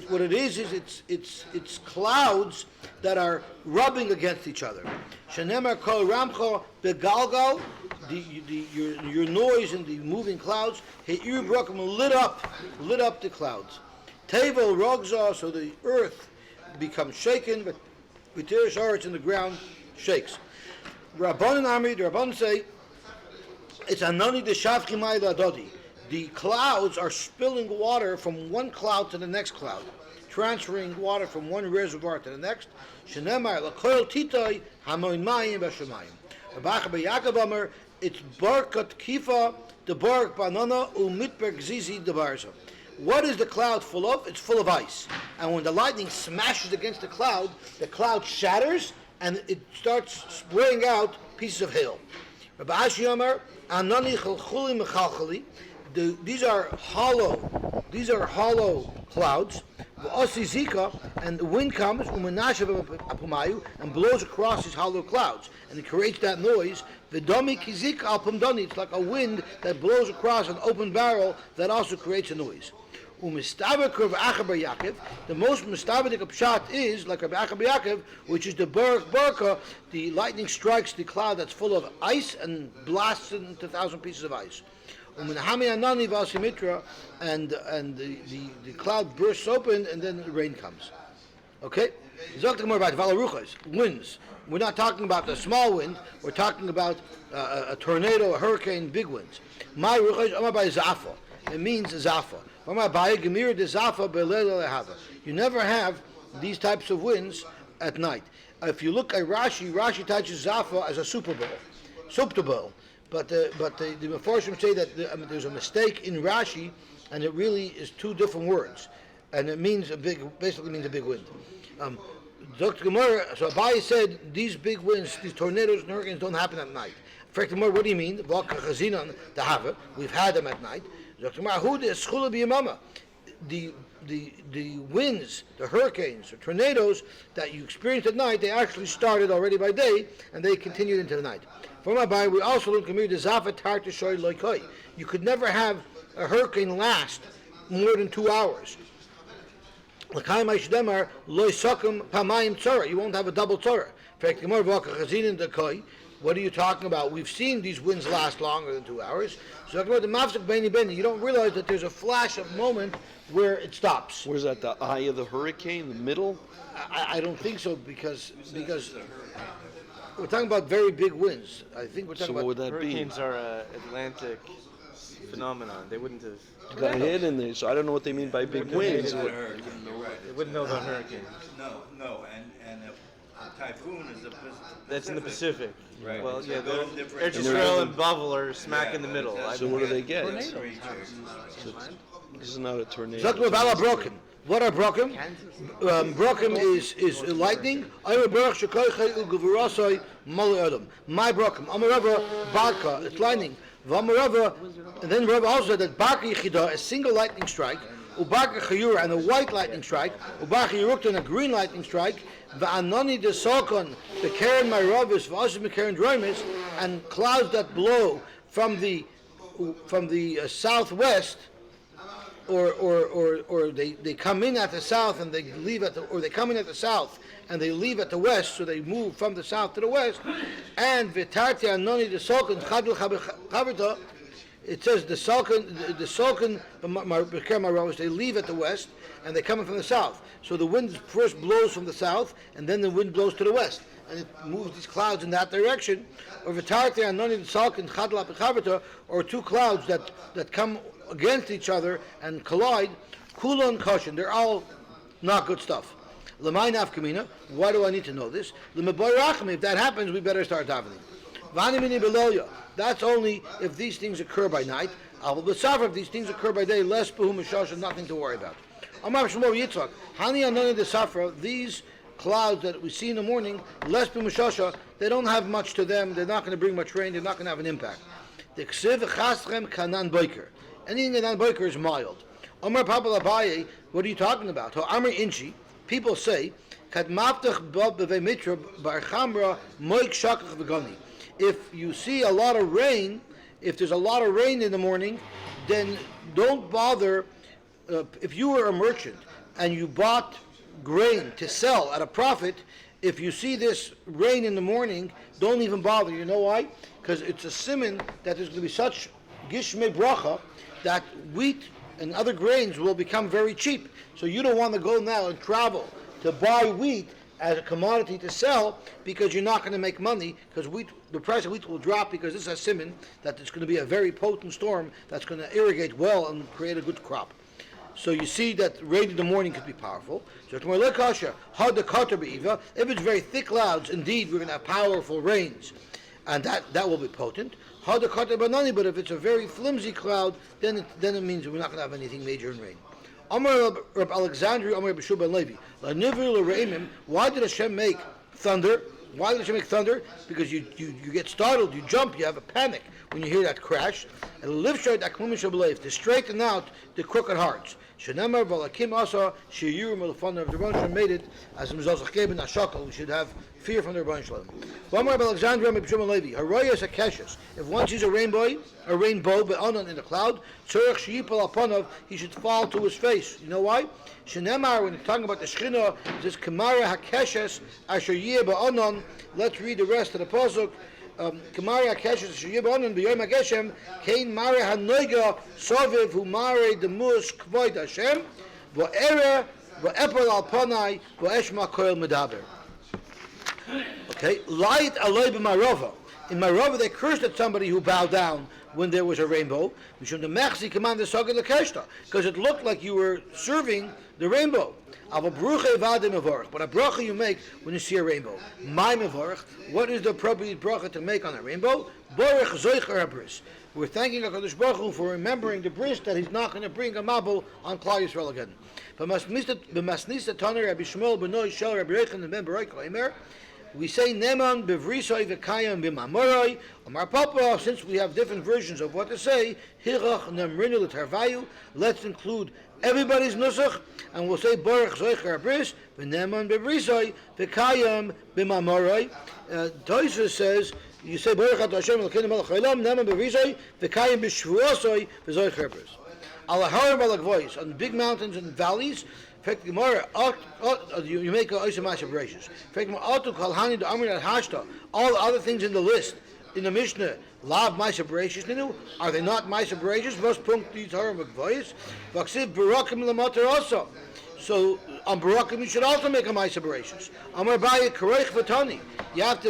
Speaker 1: What it is it's clouds that are rubbing against each other. Shenemar kol ramcho begalgal, your noise in the moving clouds. He'ir brokem lit up the clouds. Tevel rogza, so the earth becomes shaken, but v'tirish haaretz in the ground shakes. Rabbanan Amri, the Rabbanan say, it's anani de shavchi ma'ila adodi. the clouds are spilling water from one cloud to the next cloud, transferring water from one reservoir to the next. Shenemar l'koil titoi hamoin mayim b'shamayim. Rabbi Yaakov Amar, it's barkat kifa the bark banana umitberg zizi the barza. What is the cloud full of? It's full of ice. And when the lightning smashes against the cloud shatters and it starts spraying out pieces of hail. Rabbi Ashi Amar, anani chalchuli mechalchali. These are hollow clouds. And the wind comes and blows across these hollow clouds, and it creates that noise. It's like a wind that blows across an open barrel that also creates a noise. The most mistabedik pshat is like Rabbi Yaakov, which is the barka. The lightning strikes the cloud that's full of ice and blasts it into 1,000 pieces of ice. And the cloud bursts open, and then the rain comes. Okay? He's talking more about valaruchas, winds. We're not talking about the small wind. We're talking about a tornado, a hurricane, big winds. My ruchas amar by zafa. It means zafa. You never have these types of winds at night. If you look at Rashi touches zafa as a Super Bowl. But the Mefarshim say that there's a mistake in Rashi, and it really is two different words, and it means basically means a big wind. Dr. Gemara, so Abai said these big winds, these tornadoes and hurricanes don't happen at night. Dr. Gemara, what do you mean? We've had them at night. Dr. Gemara, who is schula b'yamama? The winds, the hurricanes, the tornadoes that you experience at night, they actually started already by day, and they continued into the night. From Abai, we also learn the zafat tar to shoy loikoi. You could never have a hurricane last more than 2 hours. You won't have a double tzara. What are you talking about? We've seen these winds last longer than 2 hours. So talking about the mafsek beni beni, you don't realize that there's a flash of moment where it stops.
Speaker 7: Where's that? The eye of the hurricane, the middle?
Speaker 1: I don't think so because we're talking about very big winds. I think we're talking
Speaker 7: what would
Speaker 1: about
Speaker 7: that be?
Speaker 5: Hurricanes are an Atlantic phenomenon. They wouldn't have.
Speaker 7: Got hit in there, so I don't know what they mean by big winds.
Speaker 3: They
Speaker 5: wouldn't know about hurricanes.
Speaker 3: No, and a typhoon is a
Speaker 5: That's in the Pacific.
Speaker 3: Right.
Speaker 5: Well, yeah,
Speaker 3: Those different-
Speaker 5: Eretz Yisrael and Bavel are smack in the middle.
Speaker 7: So what do they get?
Speaker 3: Tornadoes.
Speaker 7: This is not a tornado.
Speaker 1: talking about broken. What are broken? Broken is lightning. My broken. Barka, it's lightning. And then Rav also said that Barka Yichida, a single lightning strike, Ubarka Shiur, and a white lightning strike, Ubarka Yirukta, and a green lightning strike, Va'anoni de Sokon, the Karen Myrovis, V'asim Karen Droimis, and clouds that blow from the southwest, or they come in at the south and they leave at the, or they come in at the south and they leave at the west, so they move from the south to the west. And V'tarti Anoni de Sokon Chadul Chaberta, it says the Sokon, they leave at the west and they come in from the south. So the wind first blows from the south and then the wind blows to the west, and it moves these clouds in that direction. Or V'tarti Anoni de Sokon Chadul Chaberta, or two clouds that come against each other and collide. Kulon Koshin, they're all not good stuff. L'may nafkamina, why do I need to know this? L'meboy rachmi, if that happens, we better start davening. Vanimini beloya, that's only if these things occur by night. Avol b'safar, if these things occur by day, less b'hu mishasha, nothing to worry about. Amar Shmuel Yitzchak, hani anani de safra, these clouds that we see in the morning, less b'hu mishasha, they don't have much to them, they're not going to bring much rain, they're not going to have an impact. The ksiv chaschem kanan boiker. Anything kanan boiker is mild. Amar Papa Abaye, what are you talking about? Amar Inchi, people say, if you see a lot of rain, if there's a lot of rain in the morning, then don't bother. If you were a merchant and you bought grain to sell at a profit, if you see this rain in the morning, don't even bother. You know why? Because it's a siman that there's going to be such gishmei bracha that wheat and other grains will become very cheap. So you don't want to go now and travel to buy wheat as a commodity to sell because you're not going to make money because the price of wheat will drop because this has simon that it's going to be a very potent storm that's going to irrigate well and create a good crop. So you see that rain in the morning could be powerful. So if it's very thick clouds, indeed we're going to have powerful rains, and that will be potent. But if it's a very flimsy cloud, then it means we're not going to have anything major in rain. Amar Reb Alexandri, Amar B'Shua ben Levi. Why did Hashem make thunder? Why did Hashem make thunder? Because you get startled, you jump, you have a panic when you hear that crash. And to straighten out the crooked hearts. Shenemar v'alakim asa shiur melufanav. The Rebbeinu Shalom made it as a mizalzach geben ashakal. We should have fear from the Rebbeinu Shalom. Amar Reb Alexandri, Amar B'Shua ben Levi. Harayas akeshes. If one sees a rainbow but unknown in the cloud, tzorech sheyipal alpanav, he should fall to his face. You know why? Shenemar, when it's talking about the Shechina, it says Kamara hakeshes asher yeh ba'anon. Let's read the rest of the pasuk. Kamara hakeshes asher yeh ba'anon b'yom hageshem kein mare hanoiga soviv hu mare demus kvoid Hashem v'ere v'epel alpanai v'eshma koel medaber. Okay, light aloi b'marova. In Marova, they cursed at somebody who bowed down when there was a rainbow, because it looked like you were serving the rainbow. But a bracha you make when you see a rainbow. What is the appropriate bracha to make on a rainbow? We're thanking HaKadosh Baruch Hu for remembering the bris that he's not going to bring a mabul on Klal Yisrael again. We say Neman bevrisoy v'kayam b'mamoray. Amar Papa, since we have different versions of what to say, Hirach nemrinu l'tarvayu. Let's include everybody's nusach, and we'll say Baruch zoicher abris v'neman bevrisoy v'kayam b'mamoray. Tosfos says you say Baruch Ata Hashem Elokeinu Melech Haolam Neman bevrisoy v'kayam b'shvuosoy v'zoicher abris. Alaharim alagvois, on big mountains and valleys. In fact, Gemara, you make a Oisamash of Brachos. In fact, all the other things in the list, in the Mishnah, Lav Maisa Brachos Ninu, are they not Maisa Brachos? Most punkt these Harim Agvois. Vaksiv Barakim Lamater also. So on Barakim you should also make a Maisa Brachos. Amar Baya Kareich Vatani. You have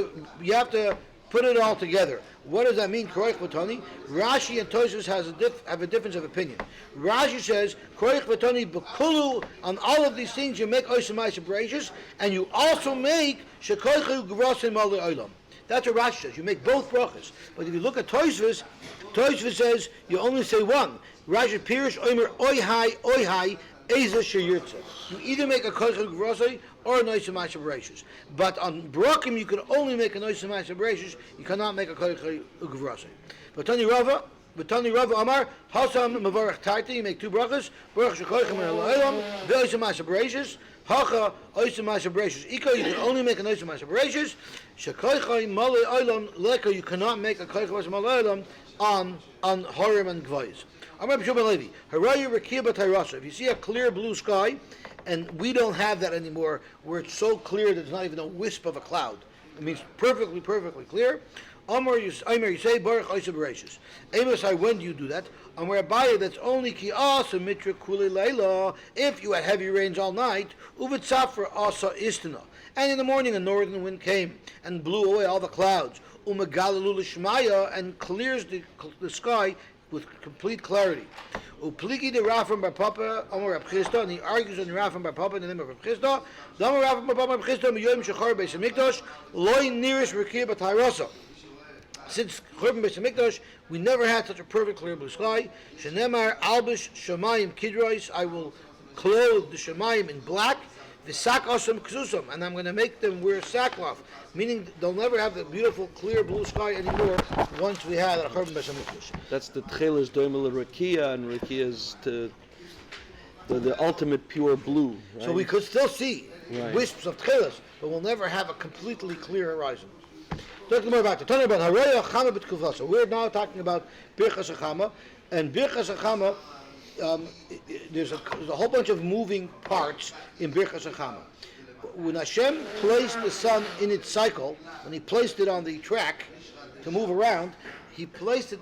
Speaker 1: to put it all together. What does that mean, Kareich Vatani? Rashi and Tosfos have a difference of opinion. Rashi says, Kareich Vatani B'kulu, on all of these things you make Oisamash Brachos, and you also make Shekoichu Gvrasim Al Olam. That's what Rashi says. You make both brachas. But if you look at Tosfos says you only say one. Rashi Pirish Oimer Oihai Eza Sheyurtza. You either make a Koichu Gvrasim or a Oisamash Brachos. But on Barakim you can only make a Oisamash Brachos. You cannot make a Koichu Gvrasim. But Tani Rava Amar Hasam Mavarach Taita. You make two brachas. Baruch Shekoichem Elolam ve'Oisamash Brachos. Hacha Oisamash Brachos. Iko, you can only make an Oisamash Brachos. Shekoichem Malei Olam Leka. You cannot make a Koichu Malei Olam on Horim and Gvois. Amar B'Shua ben Levi. Harayu Rekia B'Tayrasa. If you see a clear blue sky, and we don't have that anymore, where it's so clear that there's not even a wisp of a cloud. It means perfectly clear. Amar you say Baruch Oisamash Brachos. Amos, when do you do that? Amar Abaya, that's only ki asa mitra kuli leila. If you had heavy rains all night, uvitzafra asa istana. And in the morning a northern wind came and blew away all the clouds. Umagalalu l'shmaya, and clears the sky with complete clarity. Upligi de Rafam Bar Papa Amar Rab Chisda, and he argues on the Rafam Bar Papa in the name of Rab Chisda. The Amar Rafam Bar Papa Rab Chisda Miyom Shechar Beis Hamikdash Loi Nirish Rekia B'Tayrasa. Since Churban Beis Hamikdash, we never had such a perfect clear blue sky. Shenemar Albish Shamayim Kidrois, I will clothe the Shamayim in black. V'sak Asam Ksusam, and I'm going to make them wear sackcloth, meaning they'll never have the beautiful clear blue sky anymore once we had a Churban Beis Hamikdash.
Speaker 7: That's the Tchelas Doimel Rakia, and Rakia is the ultimate pure blue. Right?
Speaker 1: So we could still see wisps of Tchelas, but we'll never have a completely clear horizon. Talking more about it. Talking about Haraya Chama B'Tkufasa. We're now talking about Birchas Chama, and Birchas Chama. There's a whole bunch of moving parts in Birchas Chama. When Hashem placed the sun in its cycle, when He placed it on the track to move around, He placed it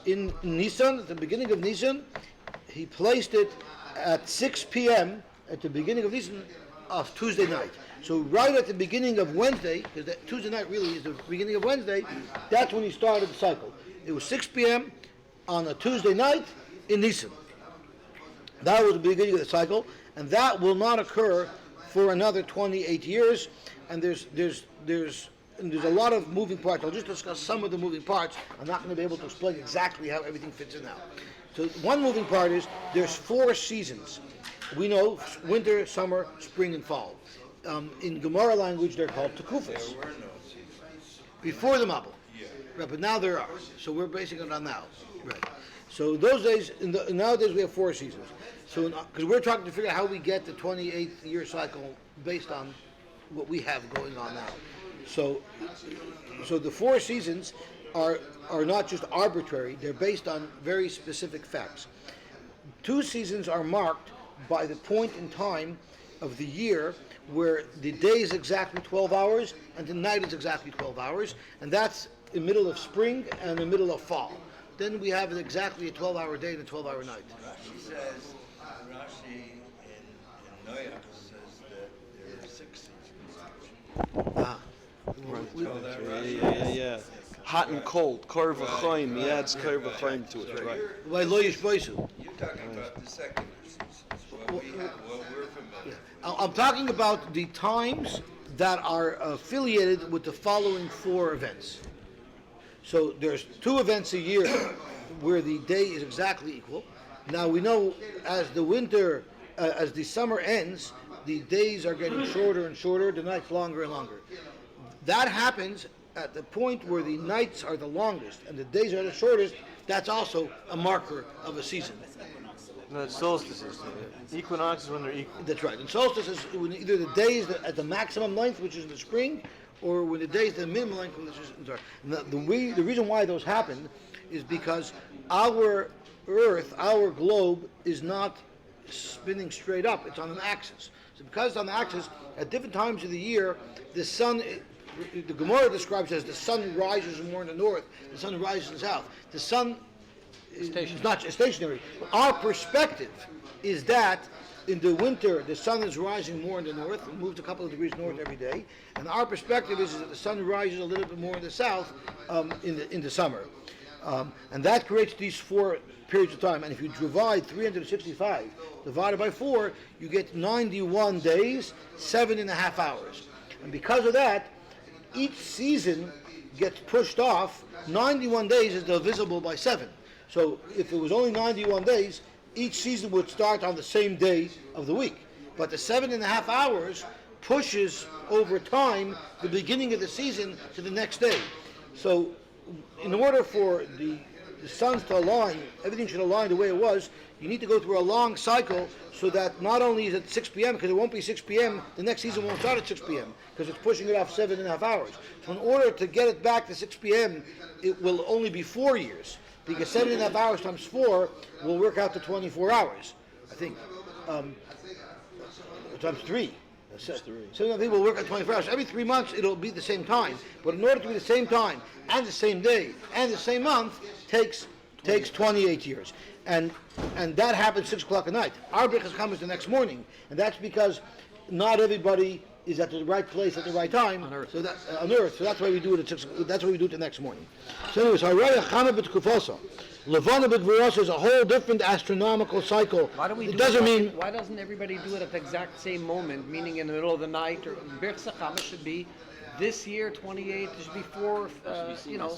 Speaker 1: in Nisan, at the beginning of Nisan. He placed it at 6 p.m. at the beginning of Nisan of Tuesday night. So right at the beginning of Wednesday, because Tuesday night really is the beginning of Wednesday, that's when he started the cycle. It was 6 p.m. on a Tuesday night in Nisan. That was the beginning of the cycle, and that will not occur for another 28 years. And there's a lot of moving parts. I'll just discuss some of the moving parts. I'm not going to be able to explain exactly how everything fits in now. So one moving part is there's 4 seasons. We know winter, summer, spring, and fall. In Gemara language, they're called tekufos. Before the Mabul. Right, but now there are. So we're basing it on now. Right. So those days, nowadays we have 4 seasons. So because we're trying to figure out how we get the 28th year cycle based on what we have going on now. So the 4 seasons are not just arbitrary. They're based on very specific facts. 2 seasons are marked by the point in time of the year where the day is exactly 12 hours and the night is exactly 12 hours, and that's in the middle of spring and the middle of fall. Then we have exactly a 12-hour day and a 12-hour night.
Speaker 3: Rashi says, Rashi in Noach says that there are 6 seasons.
Speaker 7: Yeah. Hot and cold, kar v'chaim. He adds kar v'chaim to it, right?
Speaker 1: Why lo yishboisu?
Speaker 3: You're talking about the secular seasons, what we're familiar with.
Speaker 1: I'm talking about the times that are affiliated with the following 4 events. So there's 2 events a year where the day is exactly equal. Now we know as the summer ends, the days are getting shorter and shorter, the nights longer and longer. That happens at the point where the nights are the longest and the days are the shortest. That's also a marker of a season.
Speaker 5: No, it's solstices. Equinox is when they're equal.
Speaker 1: That's right. And solstice is when either the day is at the maximum length, which is in the spring, or when the day is the minimum length, which is in the summer. The reason why those happen is because our Earth, our globe, is not spinning straight up. It's on an axis. So because it's on the axis, at different times of the year, the sun, the Gemara describes it as the sun rises more in the north, the sun rises in the south. The sun is not stationary. Our perspective is that in the winter the sun is rising more in the north, it moves a couple of degrees north every day, and our perspective is that the sun rises a little bit more in the south in the summer. And that creates these 4 periods of time. And if you divide 365 divided by 4, you get 91 days, 7.5 hours. And because of that, each season gets pushed off. 91 days is divisible by 7. So if it was only 91 days, each season would start on the same day of the week. But the 7.5 hours pushes over time the beginning of the season to the next day. So in order for the suns to align, everything should align the way it was, you need to go through a long cycle so that not only is it 6 p.m., because it won't be 6 p.m., the next season won't start at 6 p.m., because it's pushing it off 7.5 hours. So in order to get it back to 6 p.m., it will only be 4 years, because 7.5 hours times 4 will work out to 24 hours, I think, times 3. So people will work at 24 hours. Every 3 months it'll be the same time. But in order to be the same time and the same day and the same month takes 28 years. And that happens 6 o'clock at night. Our Brachos comes the next morning, and that's because not everybody is at the right place at the right time on Earth. So that on Earth. So that's why we do it at 6. That's why we do it the next morning. So anyways, Levana B'Gvurosa is a whole different astronomical cycle.
Speaker 6: Why don't we
Speaker 1: it doesn't mean.
Speaker 6: Why doesn't everybody do it at the exact same moment, meaning in the middle of the night? Or Brachos HaChama should be this year 28. There should be 4. You know.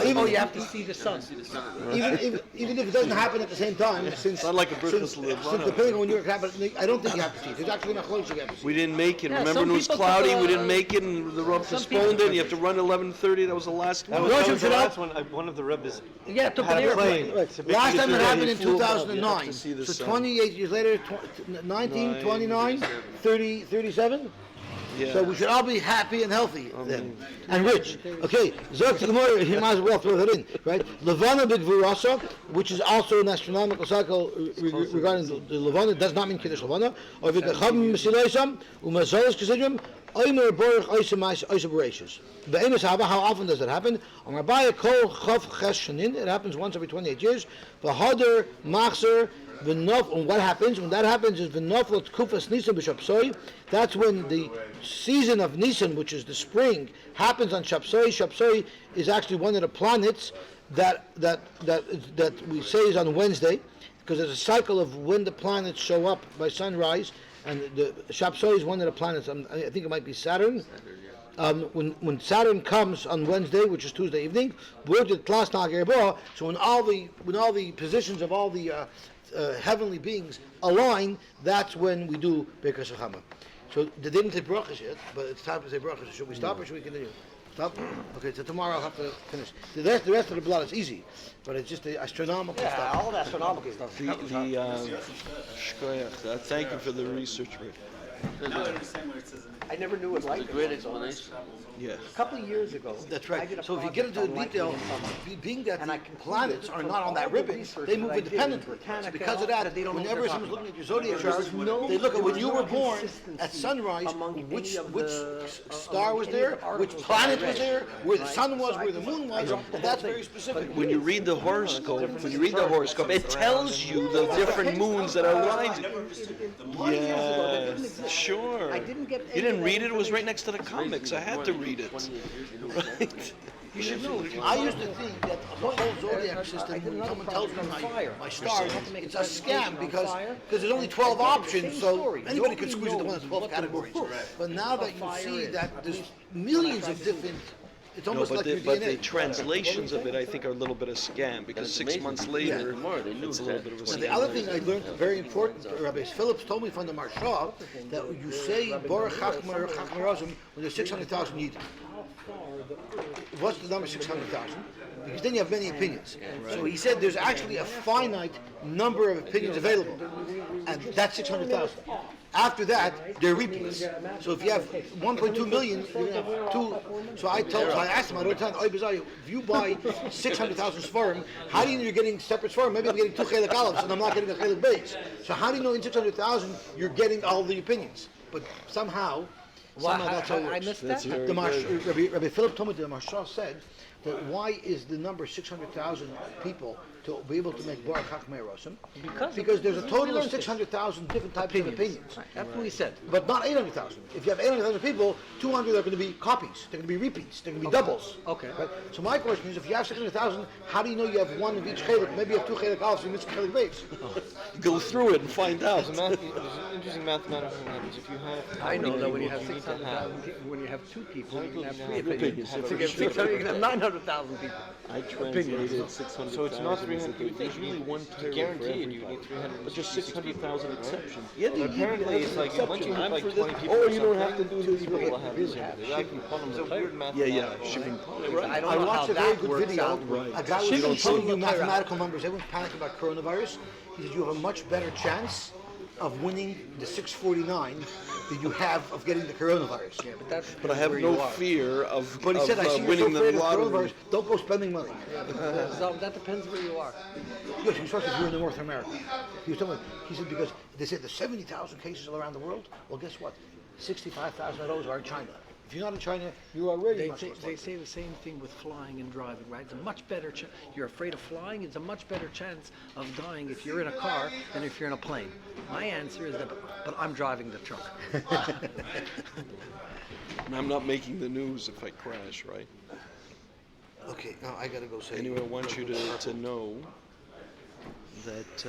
Speaker 1: Even
Speaker 6: you have to see the sun.
Speaker 1: Even if it doesn't happen at the same time, since
Speaker 7: Not like a Brachos
Speaker 1: depending on when you're happening, I don't think you have to see it. There's actually not close you have to see.
Speaker 7: We didn't make it.
Speaker 6: Yeah,
Speaker 7: Remember
Speaker 6: some
Speaker 7: when it was
Speaker 6: people
Speaker 7: cloudy?
Speaker 6: took,
Speaker 7: We didn't make it, and the Rav postponed it. And you have to run 11:30. That was the last one.
Speaker 5: That was the last one. One of the rabbis
Speaker 6: Yeah, it took
Speaker 5: had
Speaker 6: an
Speaker 5: a
Speaker 6: airplane.
Speaker 5: plane.
Speaker 1: Right. Last time it happened in
Speaker 7: He flew above. You
Speaker 1: 2009.
Speaker 7: have to see the
Speaker 1: So
Speaker 7: sun.
Speaker 1: 28 years later, 19, 29, 30, 37.
Speaker 7: Yeah.
Speaker 1: So we should all be happy and healthy then, and rich. Okay, Zok Gemara, you might as well throw that in, right? Levana B'Gvurosa, which is also an astronomical cycle regarding the Levana, does not mean Kiddush Levana. Or V'Gachavim Mesiloisam, U'Mazolos K'Sidrim, Oimer Borach Oisemais Oisebereshus. Be'emes Haba, how often does that happen? On Rabbiya Kol Chav Ches Shanin, it happens once every 28 years. V'Hadar Machzer And what happens? When that happens is v'noflot kufas Nisan b'Shapsoi. That's when the season of Nisan, which is the spring, happens on Shapsoi. Shapsoi is actually one of the planets that we say is on Wednesday, because there's a cycle of when the planets show up by sunrise, and the Shapsoi is one of the planets. I think it might be Saturn. When Saturn comes on Wednesday, which is Tuesday evening, so when all the positions of all the heavenly beings align, that's when we do Birkas Hachama. So they didn't say Brachos yet, but it's time to say Brachos. Should we stop or should we continue? Stop? Okay, so tomorrow I'll have to finish. The rest of the blood is easy, but it's just the astronomical stuff.
Speaker 6: all the astronomical stuff.
Speaker 7: Thank you for the research, Rick.
Speaker 6: I never knew it like this.
Speaker 7: Yeah.
Speaker 6: A couple of years ago.
Speaker 1: That's
Speaker 6: I
Speaker 1: right.
Speaker 6: did a
Speaker 1: So if you get into the
Speaker 6: project
Speaker 1: detail,
Speaker 6: on
Speaker 1: being that
Speaker 6: And
Speaker 1: the
Speaker 6: I concluded
Speaker 1: planets are not on that
Speaker 6: from all the
Speaker 1: ribbon,
Speaker 6: research
Speaker 1: they
Speaker 6: that
Speaker 1: move
Speaker 6: I did in
Speaker 1: independently.
Speaker 6: Britannica
Speaker 1: So because of
Speaker 6: and all
Speaker 1: that,
Speaker 6: they don't know what
Speaker 1: whenever
Speaker 6: they're
Speaker 1: someone's
Speaker 6: talking
Speaker 1: looking at your zodiac
Speaker 6: There
Speaker 1: chart,
Speaker 6: was no-
Speaker 1: they look at when
Speaker 6: there
Speaker 1: you
Speaker 6: was
Speaker 1: were
Speaker 6: no
Speaker 1: born
Speaker 6: consistency
Speaker 1: at sunrise,
Speaker 6: among any
Speaker 1: which
Speaker 6: of the-
Speaker 1: star was
Speaker 6: among any of
Speaker 1: there,
Speaker 6: the
Speaker 1: which
Speaker 6: articles
Speaker 1: planet
Speaker 6: that I
Speaker 1: was there,
Speaker 6: read,
Speaker 1: where the
Speaker 6: right?
Speaker 1: sun was,
Speaker 6: So I
Speaker 1: where the
Speaker 6: just-
Speaker 1: moon
Speaker 6: I
Speaker 1: was,
Speaker 6: jumped the
Speaker 1: and that's
Speaker 6: whole
Speaker 1: very
Speaker 6: thing.
Speaker 1: specific.
Speaker 7: When you read the horoscope, it tells you the different moons that are rising. Yeah, sure.
Speaker 6: I didn't get
Speaker 7: You didn't read it? It was right next to the comics. I had to read it. Right?
Speaker 1: You should know. I used to think that the whole zodiac system, when someone tells me my stars, it's a scam because there's only 12 options, so anybody could squeeze into one of the 12 categories. But now that you see that there's millions of different, it's
Speaker 7: No,
Speaker 1: almost
Speaker 7: but
Speaker 1: like your
Speaker 7: the
Speaker 1: DNA.
Speaker 7: translations of it, I think, are a little bit of scam because 6 months later, it's a little bit of a
Speaker 1: Now, the
Speaker 7: scam.
Speaker 1: other thing I learned, very important, Rabbi Phillips told me from the Marsha, that you say Baruch Chachmar Chachmarazim when there's 600,000 Yidden. What's the number 600,000? Because then you have many opinions. So he said there's actually a finite number of opinions available, and that's 600,000. After that, they're repeats. So if you have 1.2 million, you're going to have two. So I asked him, I don't tell him, if you buy 600,000 Sfarim, how do you know you're getting separate Sfarim? Maybe I'm getting two Chelek Aleph, and I'm not getting a Chelek Beis. So how do you know in 600,000 you're getting all the opinions? But somehow that's how it works.
Speaker 6: I missed that.
Speaker 1: Rabbi Philip told me that the Marsha said that why is the number 600,000 people to be able to make Baruch Chachmei Rosim? Because there's a total of 600,000 different types of opinions.
Speaker 6: Right, that's what we said.
Speaker 1: But not 800,000. If you have 800,000 people, 200 are going to be copies. They're going to be repeats. They're going to be doubles.
Speaker 6: Okay.
Speaker 1: Right? So my question is, if you have 600,000, how do you know you have one of each chelik? Maybe you have two chelik aleph, and you miss chelik beis.
Speaker 7: Go through it and find out.
Speaker 5: There's an interesting mathematical thing happens. If you have,
Speaker 6: I know that when you have
Speaker 5: you need to
Speaker 6: 600,000 people, when you have two people, you can have three
Speaker 5: have
Speaker 6: opinions.
Speaker 5: opinions.
Speaker 6: If you get 600, you can have 900,000 people.
Speaker 7: I translated 600,000.
Speaker 5: So it's not 300.
Speaker 7: There's really one term
Speaker 5: Guaranteed,
Speaker 7: for
Speaker 5: you need 300.
Speaker 7: but there's 600,000 exceptions.
Speaker 5: But apparently, it's like once you have like 20 people.
Speaker 7: Oh,
Speaker 5: or
Speaker 7: you don't have to
Speaker 5: something,
Speaker 7: do
Speaker 5: two
Speaker 7: this.
Speaker 5: people will have the same. That can funnel the weird mathematical.
Speaker 7: Shipping.
Speaker 6: I don't
Speaker 1: I
Speaker 6: know how
Speaker 1: watched a very
Speaker 6: that
Speaker 1: good
Speaker 6: works
Speaker 1: video.
Speaker 6: out.
Speaker 1: A guy was showing you mathematical numbers. Everyone's panicking about coronavirus. He said you have a much better chance of winning the 649 than you have of getting the coronavirus.
Speaker 6: Yeah, but that's
Speaker 7: But I have
Speaker 6: where
Speaker 7: no
Speaker 6: you are.
Speaker 7: fear of,
Speaker 1: But he said, I see you're so
Speaker 7: winning the
Speaker 1: afraid of
Speaker 7: lottery.
Speaker 1: coronavirus, don't go spending money.
Speaker 6: So that depends where you are.
Speaker 1: Yes, especially if you're in North America. He was telling me, he said, because they said there's 70,000 cases all around the world. Well, guess what? 65,000 of those are in China. If you're not in China, you're already much less
Speaker 6: They
Speaker 1: likely.
Speaker 6: say the same thing with flying and driving, right? It's a much better you're afraid of flying, it's a much better chance of dying if you're in a car than if you're in a plane. My answer is that, but I'm driving the truck.
Speaker 7: And I'm not making the news if I crash, right?
Speaker 1: Okay, now I gotta go say.
Speaker 7: Anyway, I want you to know that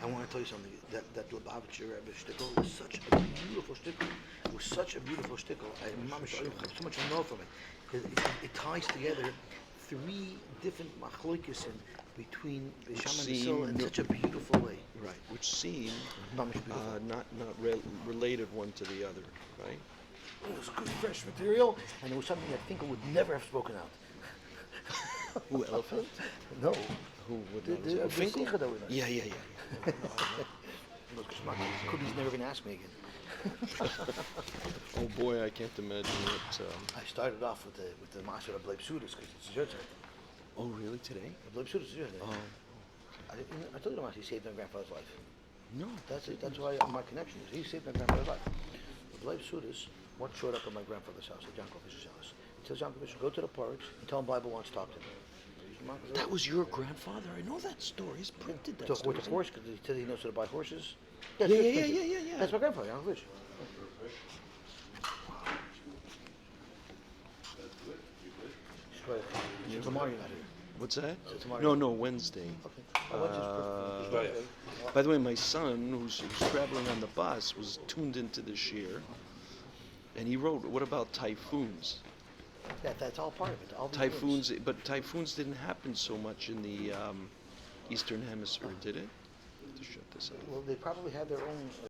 Speaker 1: I want to tell you something. That Lubavitcher Rebbe shtickle was such a beautiful shtickle. It was such a beautiful shtickle. I have so much to know from it. Because it ties together three different machloikis between Bisham and Basil in such a beautiful way.
Speaker 7: right, which seem
Speaker 1: Mamish beautiful.
Speaker 7: not related one to the other, right?
Speaker 1: It was good fresh material, and it was something I think I would never have spoken out.
Speaker 7: Who, elephant?
Speaker 1: No.
Speaker 7: Who would
Speaker 1: The
Speaker 7: not? Finkel?
Speaker 1: Sikha that we know.
Speaker 7: Yeah.
Speaker 1: Look, Cody's never gonna ask me again.
Speaker 7: Oh boy, I can't imagine what.
Speaker 1: I started off with the master of Bleib Sudas because it's a Zertzeit.
Speaker 7: Oh, really? Today?
Speaker 1: Bleib Sudas is Zertzeit.
Speaker 7: Oh,
Speaker 1: I told you he saved my grandfather's life.
Speaker 7: no.
Speaker 1: That's it. That's why my connection is. He saved my grandfather's life. The Bleib Sudas, what showed up at my grandfather's house, at Yankovic's house. He tells Yankovic, go to the porridge and tell him Bible wants to talk to him.
Speaker 7: That was your grandfather. I know that story. He's printed that
Speaker 1: With
Speaker 7: story.
Speaker 1: the horse, because he said he knows how to buy horses.
Speaker 7: Yeah,
Speaker 1: Yes,
Speaker 7: yeah,
Speaker 1: yes,
Speaker 7: yeah,
Speaker 1: thank you.
Speaker 7: yeah, yeah.
Speaker 1: That's my grandfather, Uncle Rich. Tomorrow you're not here.
Speaker 7: What's that?
Speaker 1: So tomorrow
Speaker 7: No,
Speaker 1: you're-
Speaker 7: no, Wednesday.
Speaker 1: Okay. Wednesday's perfect.
Speaker 7: By the way, my son, who's traveling on the bus, was tuned into the shiur, and he wrote, "What about typhoons?
Speaker 1: That's all part of it. All the
Speaker 7: Typhoons, but typhoons didn't happen so much in the Eastern Hemisphere, did it?" To shut this off.
Speaker 1: Well, they probably had their own